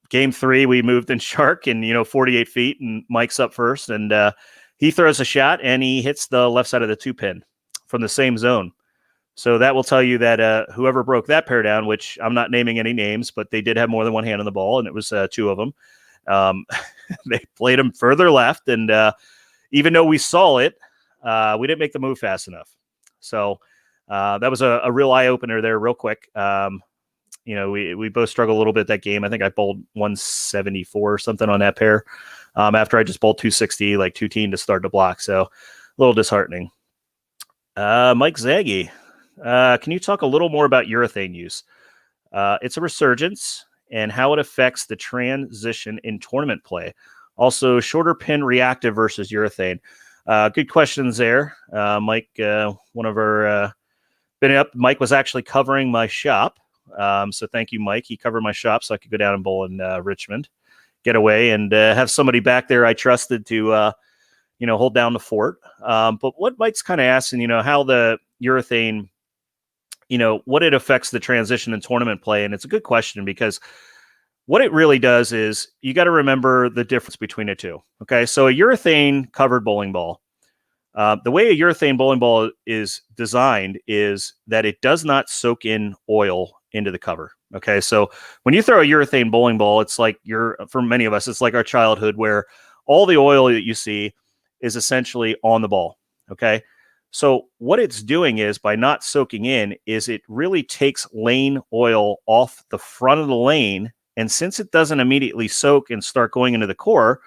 Game 3, we moved in Shark, and 48 feet, and Mike's up first, and he throws a shot, and he hits the left side of the 2-pin from the same zone. So that will tell you that whoever broke that pair down, which I'm not naming any names, but they did have more than one hand on the ball, and it was 2 of them. They played him further left, and even though we saw it, we didn't make the move fast enough. So that was a real eye-opener there real quick. We both struggled a little bit that game. I think I bowled 174 or something on that pair after I just bowled 260, like 2-teen to start the block. So a little disheartening. Mike Zaggy, can you talk a little more about urethane use? It's a resurgence and how it affects the transition in tournament play. Also, shorter pin reactive versus urethane. Good questions there, Mike. One of our been up. Mike was actually covering my shop, so thank you, Mike. He covered my shop so I could go down and bowl in Richmond, get away, and have somebody back there I trusted to hold down the fort. But what Mike's kind of asking, how the urethane, what it affects the transition in tournament play, and it's a good question because what it really does is you got to remember the difference between the two. Okay, so a urethane covered bowling ball. The way a urethane bowling ball is designed is that it does not soak in oil into the cover. Okay, so when you throw a urethane bowling ball, it's like for many of us, it's like our childhood where all the oil that you see is essentially on the ball. Okay, so what it's doing is by not soaking in is it really takes lane oil off the front of the lane. And since it doesn't immediately soak and start going into the core,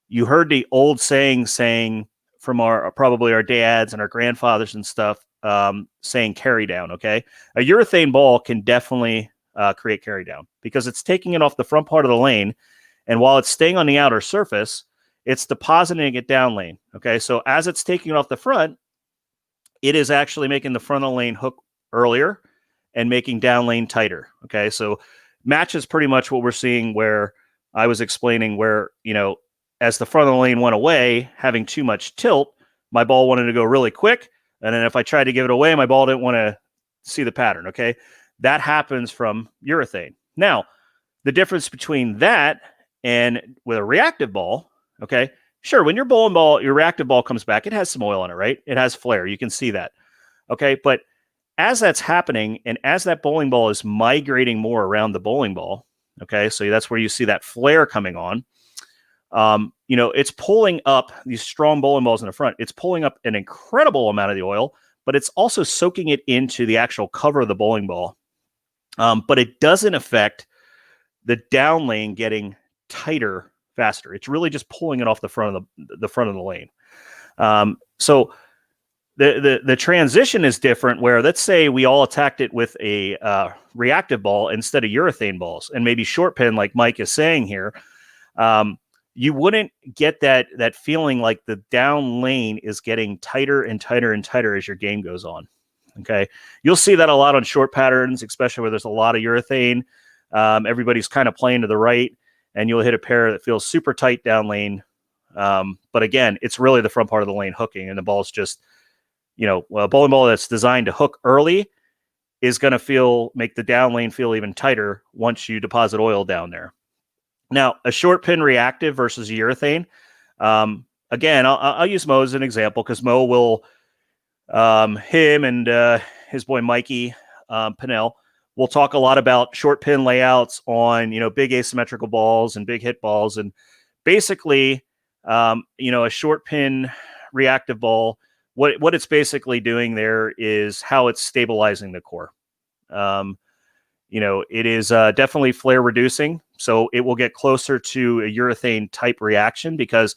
you heard the old saying from probably our dads and our grandfathers and stuff, saying carry down. Okay, a urethane ball can definitely create carry down because it's taking it off the front part of the lane, and while it's staying on the outer surface, it's depositing it down lane. Okay, so as it's taking it off the front, it is actually making the front of the lane hook earlier and making down lane tighter. Okay, so matches pretty much what we're seeing where I was explaining where, as the front of the lane went away, having too much tilt, my ball wanted to go really quick. And then if I tried to give it away, my ball didn't want to see the pattern. Okay, that happens from urethane. Now, the difference between that and with a reactive ball, okay, sure, when your bowling ball, your reactive ball comes back, it has some oil on it, right? It has flare. You can see that. Okay, but as that's happening and as that bowling ball is migrating more around the bowling ball, okay, so that's where you see that flare coming on. It's pulling up these strong bowling balls in the front. It's pulling up an incredible amount of the oil, but it's also soaking it into the actual cover of the bowling ball. But it doesn't affect the down lane getting tighter faster. It's really just pulling it off the front of the lane. So the transition is different where, let's say we all attacked it with a reactive ball instead of urethane balls and maybe short pin like Mike is saying here. You wouldn't get that feeling like the down lane is getting tighter and tighter and tighter as your game goes on. Okay, you'll see that a lot on short patterns, especially where there's a lot of urethane. Everybody's kind of playing to the right, and you'll hit a pair that feels super tight down lane. But again, it's really the front part of the lane hooking, and the ball's just, a bowling ball that's designed to hook early is going to make the down lane feel even tighter once you deposit oil down there. Now, a short pin reactive versus urethane. Again, I'll use Mo as an example because Mo will, him and his boy Mikey Pinnell will talk a lot about short pin layouts on, big asymmetrical balls and big hit balls. And basically, a short pin reactive ball, what it's basically doing there is how it's stabilizing the core. It is definitely flare reducing. So it will get closer to a urethane type reaction because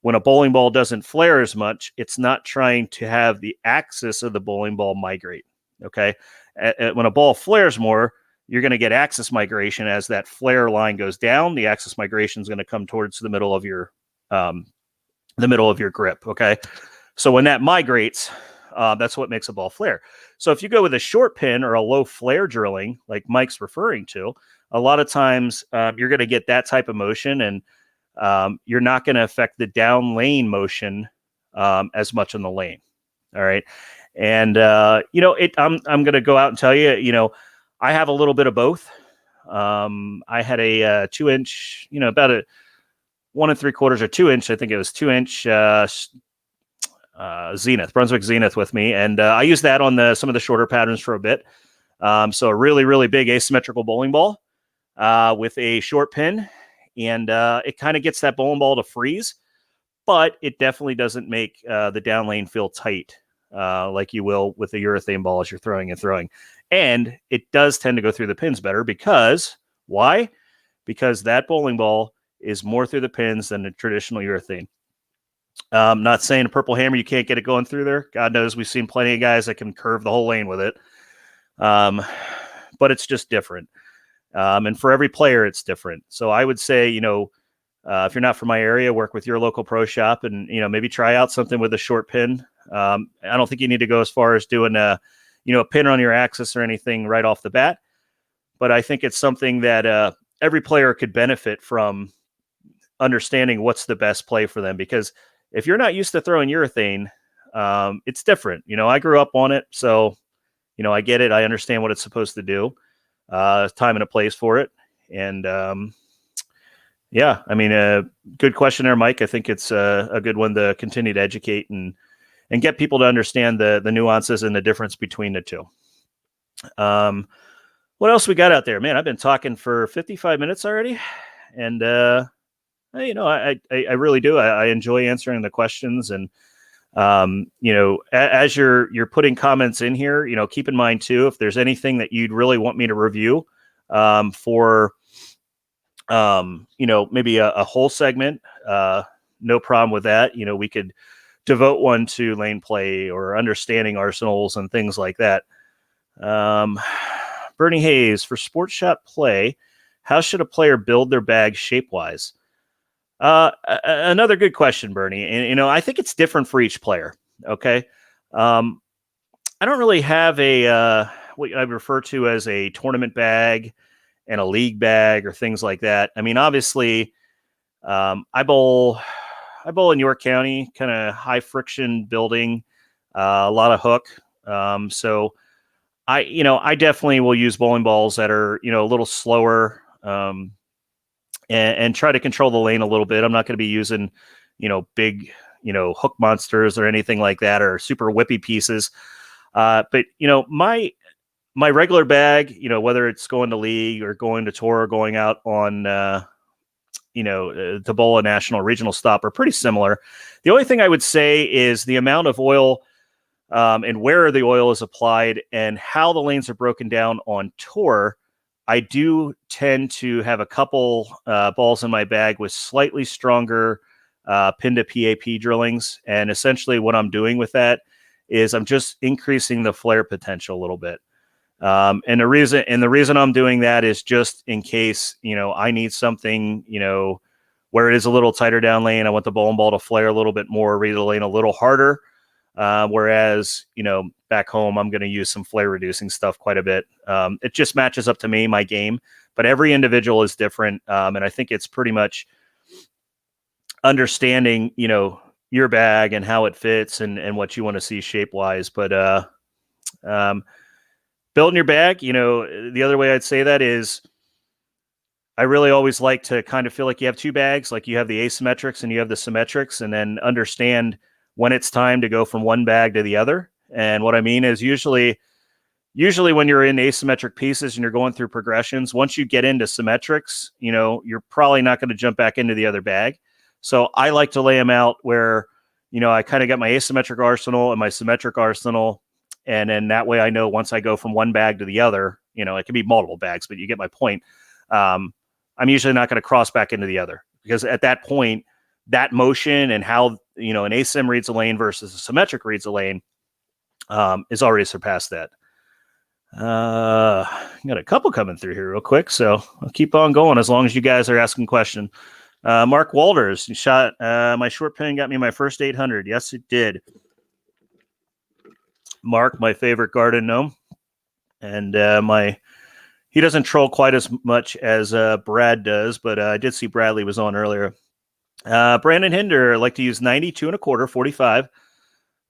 when a bowling ball doesn't flare as much, it's not trying to have the axis of the bowling ball migrate. Okay. When a ball flares more, you're going to get axis migration as that flare line goes down. The axis migration is going to come towards the middle of your grip. Okay. So when that migrates, that's what makes a ball flare. So if you go with a short pin or a low flare drilling, like Mike's referring to, a lot of times you're going to get that type of motion, and you're not going to affect the down lane motion as much in the lane. All right. And, I'm going to go out and tell you, I have a little bit of both. I had a 2-inch, about a 1 3/4 or 2-inch. I think it was 2-inch Zenith, Brunswick Zenith with me. And I used that on some of the shorter patterns for a bit. So a really, really big asymmetrical bowling ball with a short pin. And it kind of gets that bowling ball to freeze, but it definitely doesn't make the down lane feel tight like you will with a urethane ball as you're throwing and throwing. And it does tend to go through the pins better because, why? Because that bowling ball is more through the pins than the traditional urethane. Not saying a purple hammer, you can't get it going through there. God knows we've seen plenty of guys that can curve the whole lane with it. But it's just different. And for every player, it's different. So I would say, If you're not from my area, work with your local pro shop and, maybe try out something with a short pin. I don't think you need to go as far as doing a pin on your axis or anything right off the bat. But I think it's something that every player could benefit from understanding what's the best play for them. Because if you're not used to throwing urethane, it's different. I grew up on it, so I get it. I understand what it's supposed to do. Time and a place for it, and yeah, I mean, good question there, Mike. I think it's a good one to continue to educate and get people to understand the nuances and the difference between the two. What else we got out there, man? I've been talking for 55 minutes already, and I really do. I enjoy answering the questions, and as you're putting comments in here, keep in mind too, if there's anything that you'd really want me to review for, maybe a whole segment, no problem with that. We could devote one to lane play or understanding arsenals and things like that. Bernie Hayes, for sports shop play, how should a player build their bag shape-wise? Another good question, Bernie. And, I think it's different for each player. Okay. I don't really have what I refer to as a tournament bag and a league bag or things like that. I mean, obviously, I bowl in York County, kind of high friction building, a lot of hook. So I definitely will use bowling balls that are, a little slower, and try to control the lane a little bit. I'm not going to be using, big, hook monsters or anything like that, or super whippy pieces. But my regular bag, whether it's going to league or going to tour or going out on, to bowl a national regional stop are pretty similar. The only thing I would say is the amount of oil and where the oil is applied and how the lanes are broken down on tour. I do tend to have a couple balls in my bag with slightly stronger pin to PAP drillings. And essentially what I'm doing with that is I'm just increasing the flare potential a little bit. And the reason I'm doing that is just in case, I need something, where it is a little tighter down lane. I want the bowling ball to flare a little bit more, read the lane a little harder. Whereas, back home, I'm going to use some flare reducing stuff quite a bit. It just matches up to me, my game, but every individual is different. And I think it's pretty much understanding, your bag and how it fits and what you want to see shape wise. But, building your bag, the other way I'd say that is I really always like to kind of feel like you have two bags, like you have the asymmetrics and you have the symmetrics, and then understand when it's time to go from one bag to the other. And what I mean is usually when you're in asymmetric pieces and you're going through progressions, once you get into symmetrics, you're probably not going to jump back into the other bag. So I like to lay them out where, I kind of got my asymmetric arsenal and my symmetric arsenal. And then that way I know once I go from one bag to the other, it can be multiple bags, but you get my point. I'm usually not going to cross back into the other, because at that point, that motion and how, an asym reads a lane versus a symmetric reads a lane is already surpassed that. Got a couple coming through here real quick, so I'll keep on going as long as you guys are asking questions. Mark Walters, shot my short pin, got me my first 800. Yes, it did. Mark, my favorite garden gnome, and he doesn't troll quite as much as Brad does, but I did see Bradley was on earlier. Brandon Hinder, like to use 90, 2 1/4, 45,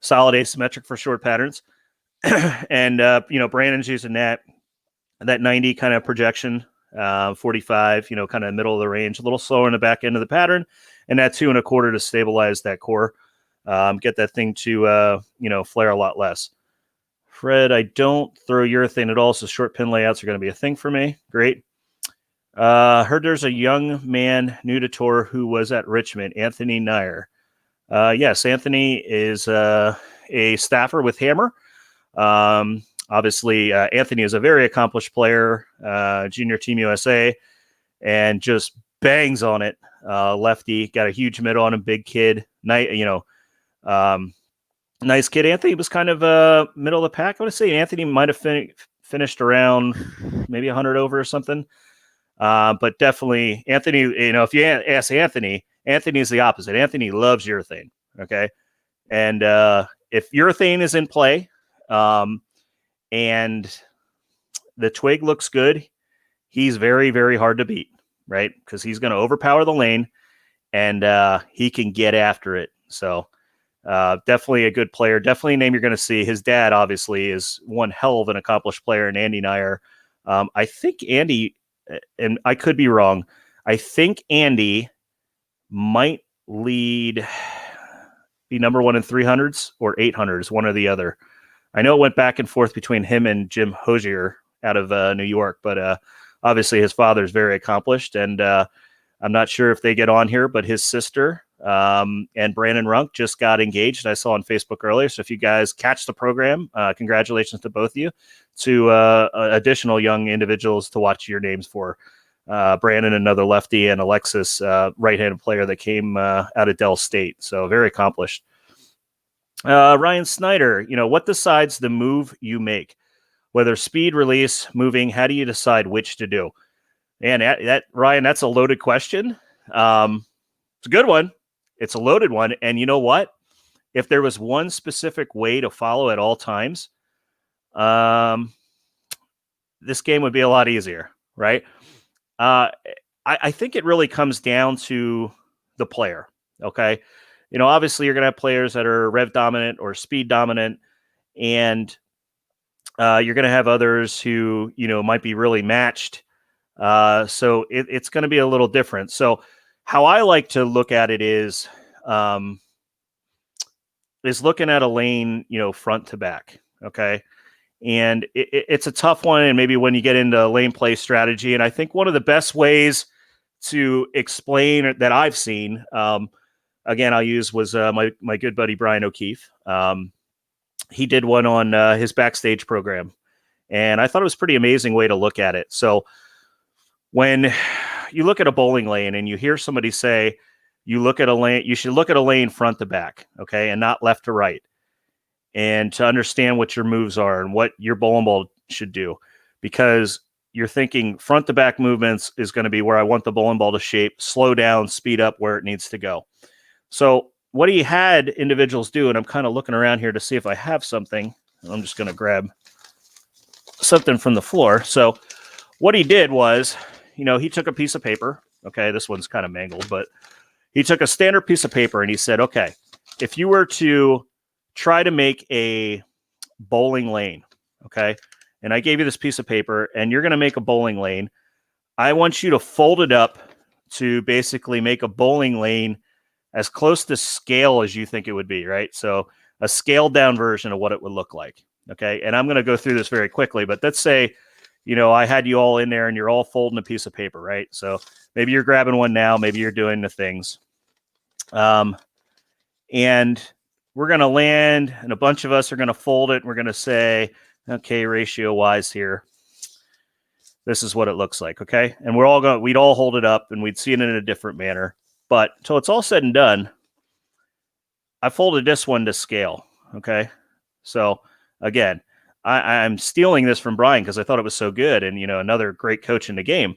solid asymmetric for short patterns. And, Brandon's using that 90 kind of projection, 45, kind of middle of the range, a little slower in the back end of the pattern, and that 2 1/4 to stabilize that core, get that thing to, flare a lot less. Fred, I don't throw urethane at all, so short pin layouts are going to be a thing for me. Great. Heard there's a young man new to tour who was at Richmond, Anthony Nair. Yes, Anthony is a staffer with Hammer. Obviously, Anthony is a very accomplished player, junior team USA, and just bangs on it. Lefty, got a huge middle on him, big kid. Nice kid. Anthony was kind of middle of the pack. I want to say Anthony might have finished around maybe 100 over or something. But definitely Anthony, if you ask Anthony, Anthony is the opposite. Anthony loves urethane. Okay. And if urethane is in play, and the twig looks good, he's very, very hard to beat, right? Because he's going to overpower the lane, and he can get after it. So definitely a good player. Definitely a name you're going to see. His dad, obviously, is one hell of an accomplished player, and Andy and I are. I think Andy, and I could be wrong, I think Andy might be number one in 300s or 800s, one or the other. I know it went back and forth between him and Jim Hosier out of New York, but obviously his father's very accomplished, and I'm not sure if they get on here, but his sister and Brandon Runk just got engaged. I saw on Facebook earlier. So if you guys catch the program, congratulations to both of you. To additional young individuals to watch your names for. Brandon, another lefty, and Alexis, right-handed player that came out of Dell State. So very accomplished. Ryan Snyder, what decides the move you make? Whether speed, release, moving, how do you decide which to do? And Ryan, that's a loaded question. It's a good one. It's a loaded one. And you know what? If there was one specific way to follow at all times, this game would be a lot easier, right? I think it really comes down to the player, okay? Obviously you're going to have players that are rev dominant or speed dominant, and you're going to have others who, might be really matched. So it's going to be a little different. So how I like to look at it is looking at a lane, front to back, okay? And it's a tough one, and maybe when you get into lane play strategy, and I think one of the best ways to explain that I've seen, again, I'll use was my good buddy Brian O'Keefe. He did one on his backstage program, and I thought it was a pretty amazing way to look at it. So when you look at a bowling lane and you hear somebody say, you should look at a lane front to back, okay, and not left to right. And to understand what your moves are and what your bowling ball should do, because you're thinking front to back movements is going to be where I want the bowling ball to shape, slow down, speed up where it needs to go. So what he had individuals do, and I'm kind of looking around here to see if I have something. I'm just going to grab something from the floor. So what he did was, he took a piece of paper. Okay, this one's kind of mangled, but he took a standard piece of paper and he said, okay, if you were to try to make a bowling lane, okay? And I gave you this piece of paper, and you're going to make a bowling lane. I want you to fold it up to basically make a bowling lane as close to scale as you think it would be, right? So a scaled down version of what it would look like, okay? And I'm going to go through this very quickly, but let's say, I had you all in there and you're all folding a piece of paper, right? So maybe you're grabbing one now, maybe you're doing the things. And we're going to land, and a bunch of us are going to fold it. And we're going to say, okay, ratio wise here, this is what it looks like. Okay. And we'd all hold it up and we'd see it in a different manner, but until it's all said and done, I folded this one to scale. Okay. So again, I'm stealing this from Brian because I thought it was so good, and, another great coach in the game.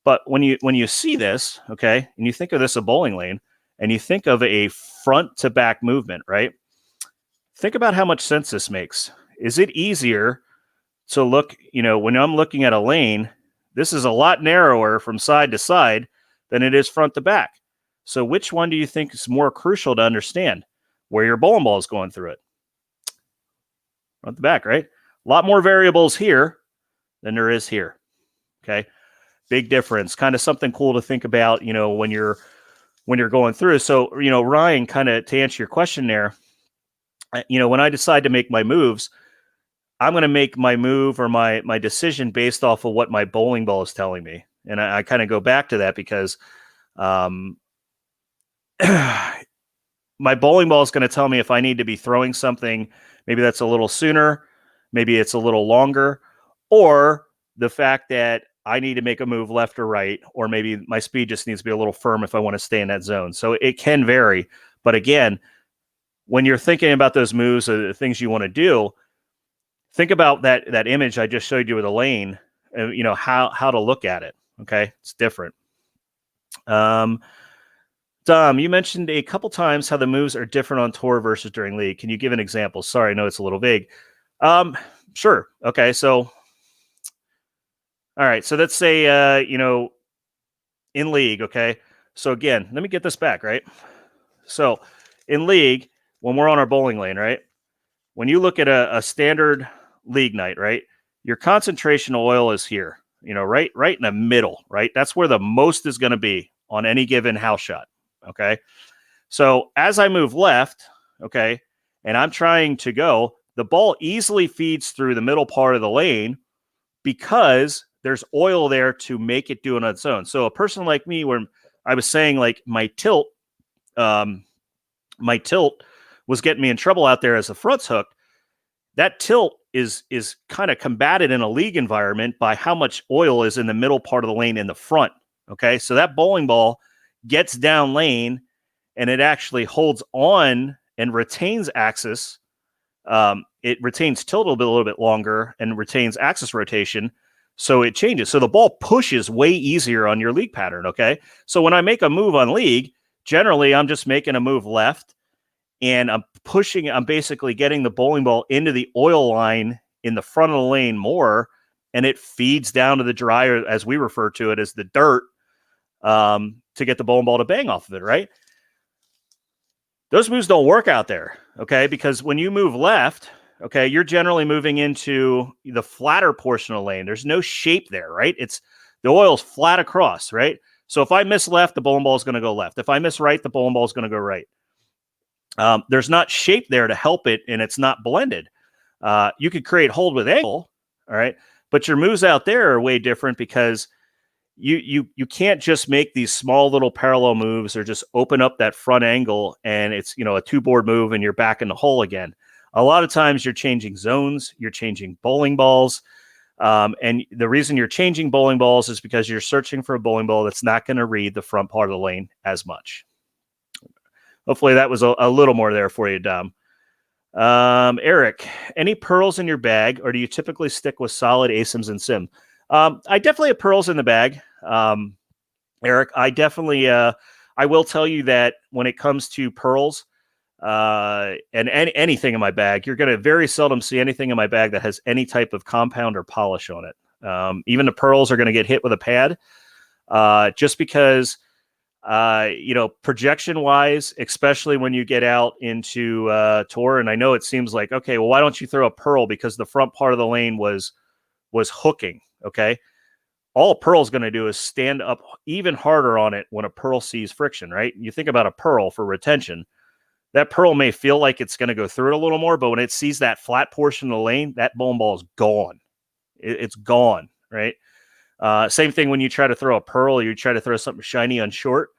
But when you see this, okay, and you think of this a bowling lane, and you think of a front to back movement, right? Think about how much sense this makes. Is it easier to look, when I'm looking at a lane, this is a lot narrower from side to side than it is front to back. So which one do you think is more crucial to understand? Where your bowling ball is going through it. Front to back, right? A lot more variables here than there is here. Okay. Big difference. Kind of something cool to think about, when you're going through. So, Ryan, kind of to answer your question there, when I decide to make my moves, I'm going to make my move or my decision based off of what my bowling ball is telling me. And I kind of go back to that because my bowling ball is going to tell me if I need to be throwing something, maybe that's a little sooner, maybe it's a little longer, or the fact that I need to make a move left or right, or maybe my speed just needs to be a little firm if I want to stay in that zone. So it can vary. But again, when you're thinking about those moves or the things you want to do, think about that image I just showed you with a lane, how to look at it. Okay, it's different. Dom, you mentioned a couple times how the moves are different on tour versus during league. Can you give an example? Sorry, I know it's a little vague. Sure. Okay, so all right, so let's say in league. Okay, so again, let me get this back right. So in league, when we're on our bowling lane, right? When you look at a standard league night, right? Your concentration of oil is here, right in the middle, right? That's where the most is going to be on any given house shot. Okay. So as I move left, okay, and I'm trying to go, the ball easily feeds through the middle part of the lane because there's oil there to make it do it on its own. So a person like me, where I was saying like my tilt was getting me in trouble out there as the front's hooked. That tilt is kind of combated in a league environment by how much oil is in the middle part of the lane in the front. Okay, so that bowling ball gets down lane and it actually holds on and retains axis. It retains tilt a little bit longer and retains axis rotation. So it changes. So the ball pushes way easier on your league pattern. Okay, so when I make a move on league, generally I'm just making a move left and I'm basically getting the bowling ball into the oil line in the front of the lane more, and it feeds down to the dryer, as we refer to it, as the dirt, to get the bowling ball to bang off of it, right? Those moves don't work out there, okay? Because when you move left, okay, you're generally moving into the flatter portion of the lane. There's no shape there, right? The oil's flat across, right? So if I miss left, the bowling ball is going to go left. If I miss right, the bowling ball is going to go right. There's not shape there to help it, and it's not blended. You could create hold with angle, all right, but your moves out there are way different because you can't just make these small little parallel moves or just open up that front angle and it's a two-board move and you're back in the hole again. A lot of times you're changing zones, you're changing bowling balls, and the reason you're changing bowling balls is because you're searching for a bowling ball that's not going to read the front part of the lane as much. Hopefully that was a little more there for you, Dom. Eric, any pearls in your bag, or do you typically stick with solid ASIMs and SIM? I definitely have pearls in the bag. Eric, I definitely, I will tell you that when it comes to pearls and anything in my bag, you're going to very seldom see anything in my bag that has any type of compound or polish on it. Even the pearls are going to get hit with a pad just because projection wise, especially when you get out into tour. And I know it seems like, okay, well, why don't you throw a pearl? Because the front part of the lane was hooking. Okay. All a pearl is going to do is stand up even harder on it when a pearl sees friction, right? You think about a pearl for retention. That pearl may feel like it's going to go through it a little more, but when it sees that flat portion of the lane, that bowling ball is gone. It's gone, right? Same thing when you try to throw a pearl, or you try to throw something shiny on short,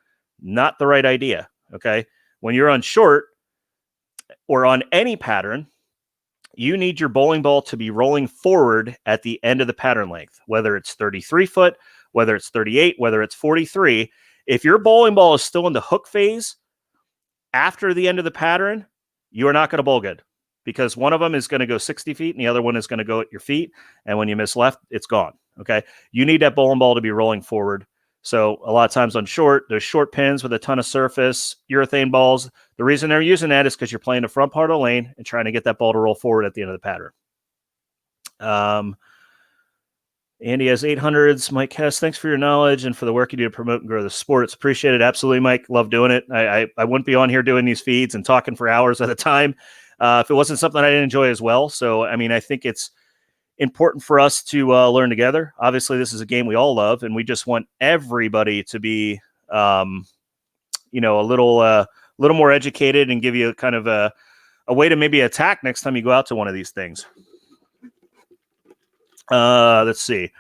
not the right idea. Okay. When you're on short or on any pattern, you need your bowling ball to be rolling forward at the end of the pattern length, whether it's 33 foot, whether it's 38, whether it's 43. If your bowling ball is still in the hook phase after the end of the pattern, you are not going to bowl good because one of them is going to go 60 feet and the other one is going to go at your feet. And when you miss left, it's gone. Okay. You need that bowling ball to be rolling forward. So a lot of times on short, there's short pins with a ton of surface, urethane balls. The reason they're using that is because you're playing the front part of the lane and trying to get that ball to roll forward at the end of the pattern. Andy has 800s. Mike Hess, thanks for your knowledge and for the work you do to promote and grow the sport. It's appreciated. Absolutely, Mike. Love doing it. I wouldn't be on here doing these feeds and talking for hours at a time if it wasn't something I didn't enjoy as well. So, I mean, I think it's important for us to learn together. Obviously, this is a game we all love, and we just want everybody to be, a little more educated and give you kind of a way to maybe attack next time you go out to one of these things. Let's see.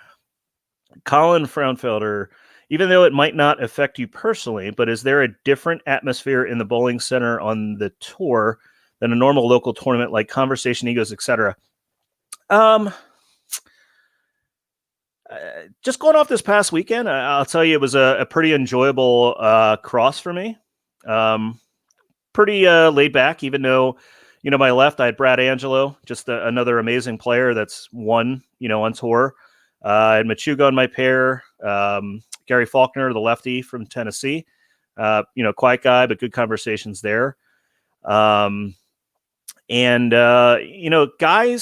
Colin Fraunfelder, even though it might not affect you personally, but is there a different atmosphere in the bowling center on the tour than a normal local tournament like Conversation Egos, etc.? Just going off this past weekend, I'll tell you, it was a pretty enjoyable cross for me. Pretty laid back, even though, my left, I had Brad Angelo, just another amazing player that's won, on tour. I had Machuga on my pair. Gary Faulkner, the lefty from Tennessee. Quiet guy, but good conversations there. Guys,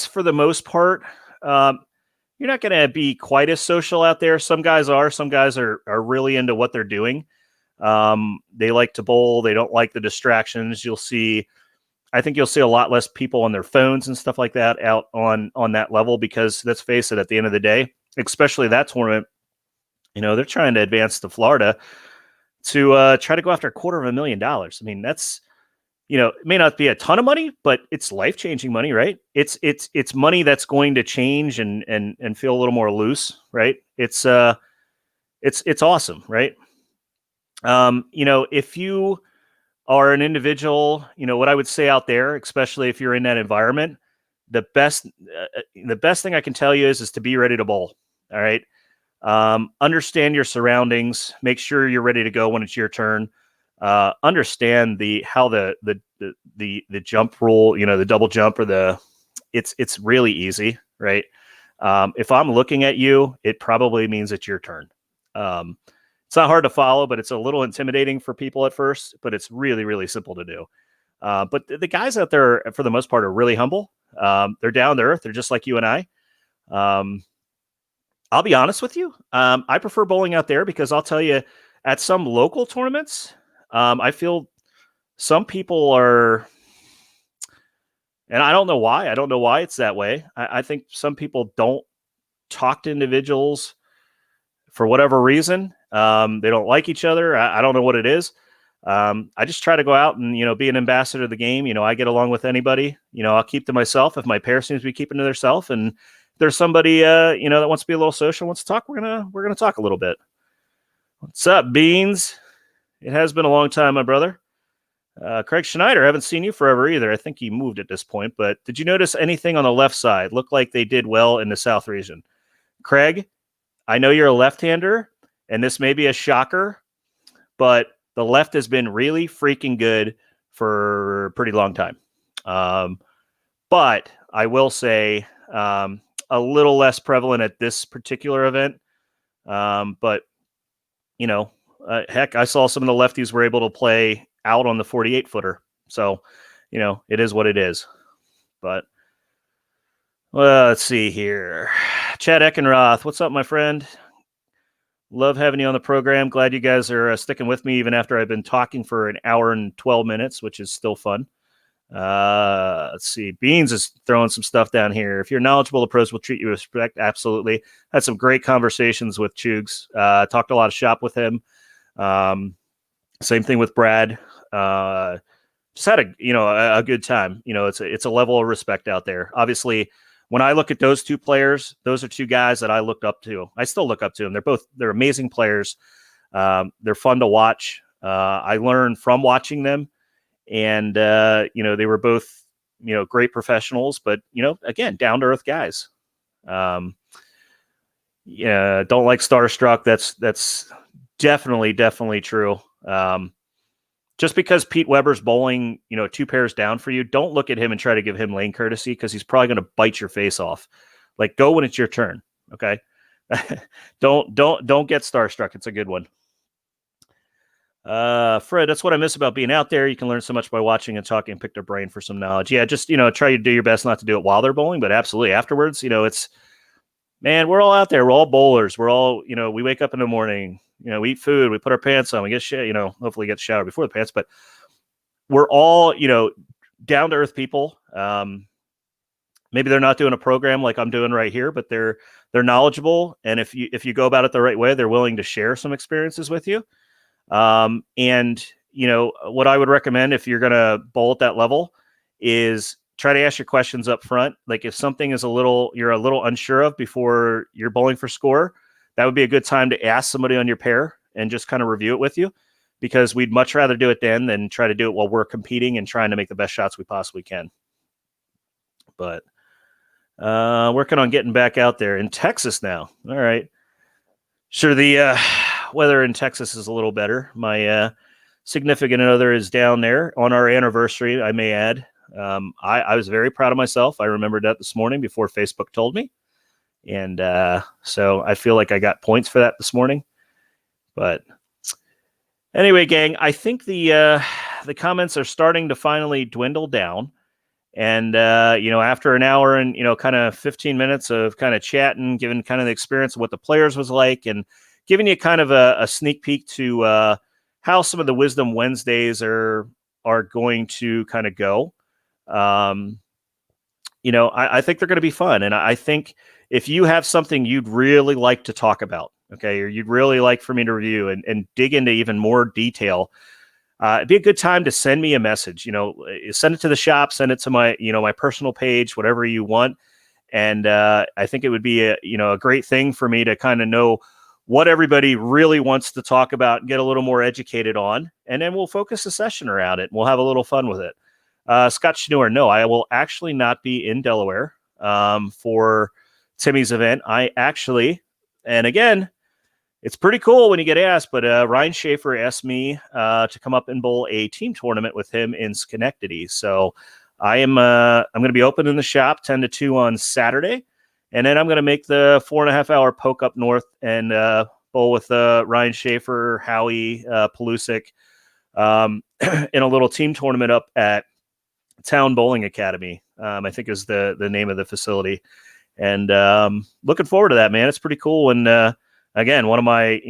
for the most part, you're not going to be quite as social out there. Some guys are. Some guys are really into what they're doing. They like to bowl. They don't like the distractions. I think you'll see a lot less people on their phones and stuff like that out on that level, because let's face it, at the end of the day, especially that tournament, they're trying to advance to Florida to try to go after $250,000. I mean, that's, it may not be a ton of money, but it's life-changing money, right? It's money that's going to change and feel a little more loose, right? It's awesome, right? If you are an individual, what I would say out there, especially if you're in that environment, the best thing I can tell you is to be ready to bowl. All right. Understand your surroundings, make sure you're ready to go when it's your turn. Understand how the jump rule, the double jump or it's really easy, right? If I'm looking at you, it probably means it's your turn. It's not hard to follow, but it's a little intimidating for people at first, but it's really, really simple to do. But the guys out there, for the most part, are really humble. They're down to earth. They're just like you and I. I'll be honest with you. I prefer bowling out there because I'll tell you, at some local tournaments, I feel some people are, and I don't know why. I don't know why it's that way. I think some people don't talk to individuals for whatever reason. They don't like each other. I don't know what it is. I just try to go out and, be an ambassador of the game. I get along with anybody. I'll keep to myself. If my pair seems to be keeping to themselves, and if there's somebody, that wants to be a little social, wants to talk, we're gonna talk a little bit. What's up, Beans? It has been a long time, my brother. Craig Schneider, I haven't seen you forever either. I think he moved at this point, but did you notice anything on the left side? Looked like they did well in the South region. Craig, I know you're a left-hander, and this may be a shocker, but the left has been really freaking good for a pretty long time. But I will say a little less prevalent at this particular event. But, heck, I saw some of the lefties were able to play out on the 48-footer. So, it is what it is. But let's see here. Chad Eckenroth, what's up, my friend? Love having you on the program. Glad you guys are sticking with me even after I've been talking for an hour and 12 minutes, which is still fun. Let's see. Beans is throwing some stuff down here. If you're knowledgeable, the pros will treat you with respect. Absolutely. Had some great conversations with Chugs. Talked a lot of shop with him. Same thing with Brad. Just had a good time. It's a level of respect out there. Obviously, when I look at those two players, those are two guys that I looked up to. I still look up to them. They're amazing players. They're fun to watch. I learned from watching them, and they were both great professionals, but again, down to earth guys. Don't like starstruck. That's definitely true. Just because Pete Weber's bowling, 2 pairs down for you, don't look at him and try to give him lane courtesy, because he's probably going to bite your face off. Like, go when it's your turn. Okay. Don't get starstruck. It's a good one. Fred, that's what I miss about being out there. You can learn so much by watching and talking and pick their brain for some knowledge. Yeah. Just, try to do your best not to do it while they're bowling, but absolutely afterwards, man, we're all out there. We're all bowlers. We're all, we wake up in the morning, we eat food, we put our pants on, we get hopefully get showered before the pants, but we're all, down to earth people. Maybe they're not doing a program like I'm doing right here, but they're knowledgeable. And if you go about it the right way, they're willing to share some experiences with you. And what I would recommend if you're going to bowl at that level is try to ask your questions up front. Like, if something is you're a little unsure of before you're bowling for score, that would be a good time to ask somebody on your pair and just kind of review it with you, because we'd much rather do it then than try to do it while we're competing and trying to make the best shots we possibly can. But working on getting back out there in Texas now. All right. Sure. The weather in Texas is a little better. My significant other is down there on our anniversary, I may add. I was very proud of myself. I remembered that this morning before Facebook told me. And so I feel like I got points for that this morning. But anyway, gang, I think the comments are starting to finally dwindle down. And after an hour and kind of 15 minutes of kind of chatting, giving kind of the experience of what the players was like, and giving you kind of a sneak peek to how some of the Wisdom Wednesdays are going to kind of go. I think they're going to be fun, and I think if you have something you'd really like to talk about, okay, or you'd really like for me to review and dig into even more detail. It'd be a good time to send me a message. Send it to the shop, send it to my, my personal page, whatever you want. And I think it would be a great thing for me to kind of know what everybody really wants to talk about and get a little more educated on. And then we'll focus the session around it. And we'll have a little fun with it. Scott Schnur, no, I will actually not be in Delaware for Timmy's event. And again, it's pretty cool when you get asked, but Ryan Schaefer asked me to come up and bowl a team tournament with him in Schenectady. So I'm going to be open in the shop 10 to 2 on Saturday. And then I'm going to make the 4.5-hour poke up north and bowl with Ryan Schaefer, Howie, Pelusic in a little team tournament up at Town Bowling Academy, I think is the name of the facility. And looking forward to that, man. It's pretty cool. And again, one of my,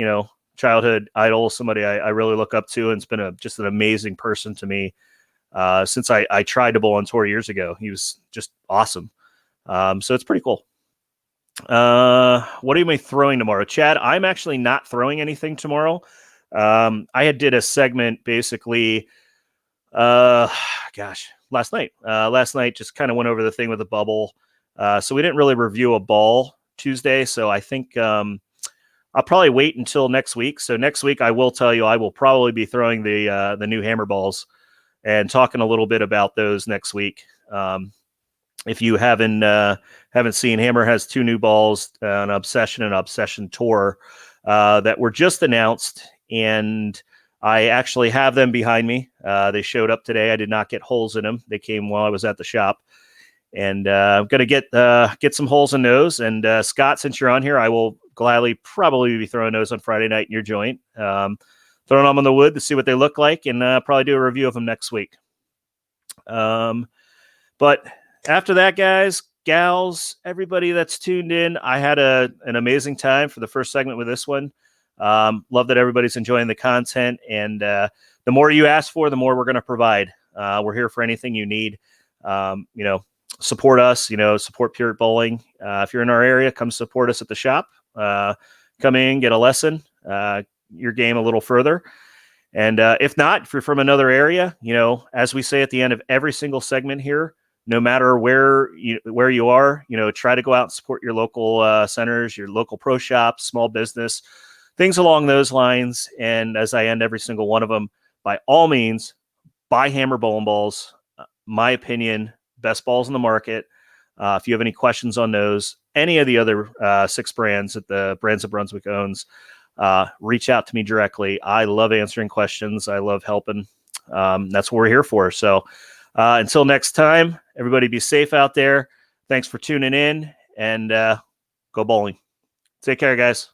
childhood idols, somebody I really look up to, and it's been just an amazing person to me since I tried to bowl on tour years ago. He was just awesome. So it's pretty cool. What are you throwing tomorrow? Chad, I'm actually not throwing anything tomorrow. I did a segment basically, last night. Last night just kind of went over the thing with the bubble. So we didn't really review a ball Tuesday. So I think I'll probably wait until next week. So next week, I will tell you, I will probably be throwing the new hammer balls and talking a little bit about those next week. If you haven't seen, Hammer has 2 new balls, an Obsession and Obsession Tour that were just announced, and I actually have them behind me. They showed up today. I did not get holes in them. They came while I was at the shop. And I'm going to get some holes in those. And Scott, since you're on here, I will gladly probably be throwing those on Friday night in your joint. Throwing them on the wood to see what they look like, and probably do a review of them next week. But after that, guys, gals, everybody that's tuned in, I had an amazing time for the first segment with this one. Love that everybody's enjoying the content. And the more you ask for, the more we're going to provide. We're here for anything you need. Support us, support Pure Bowling. If you're in our area, come support us at the shop. Come in, get a lesson, your game a little further. And if not, if you're from another area, as we say at the end of every single segment here, no matter where you are, try to go out and support your local centers, your local pro shops, small business, things along those lines. And as I end every single one of them, by all means, buy Hammer bowling balls. My opinion, best balls in the market. If you have any questions on those, any of the other 6 brands that the Brands of Brunswick owns, reach out to me directly. I love answering questions. I love helping. That's what we're here for. So until next time, everybody be safe out there. Thanks for tuning in, and go bowling. Take care, guys.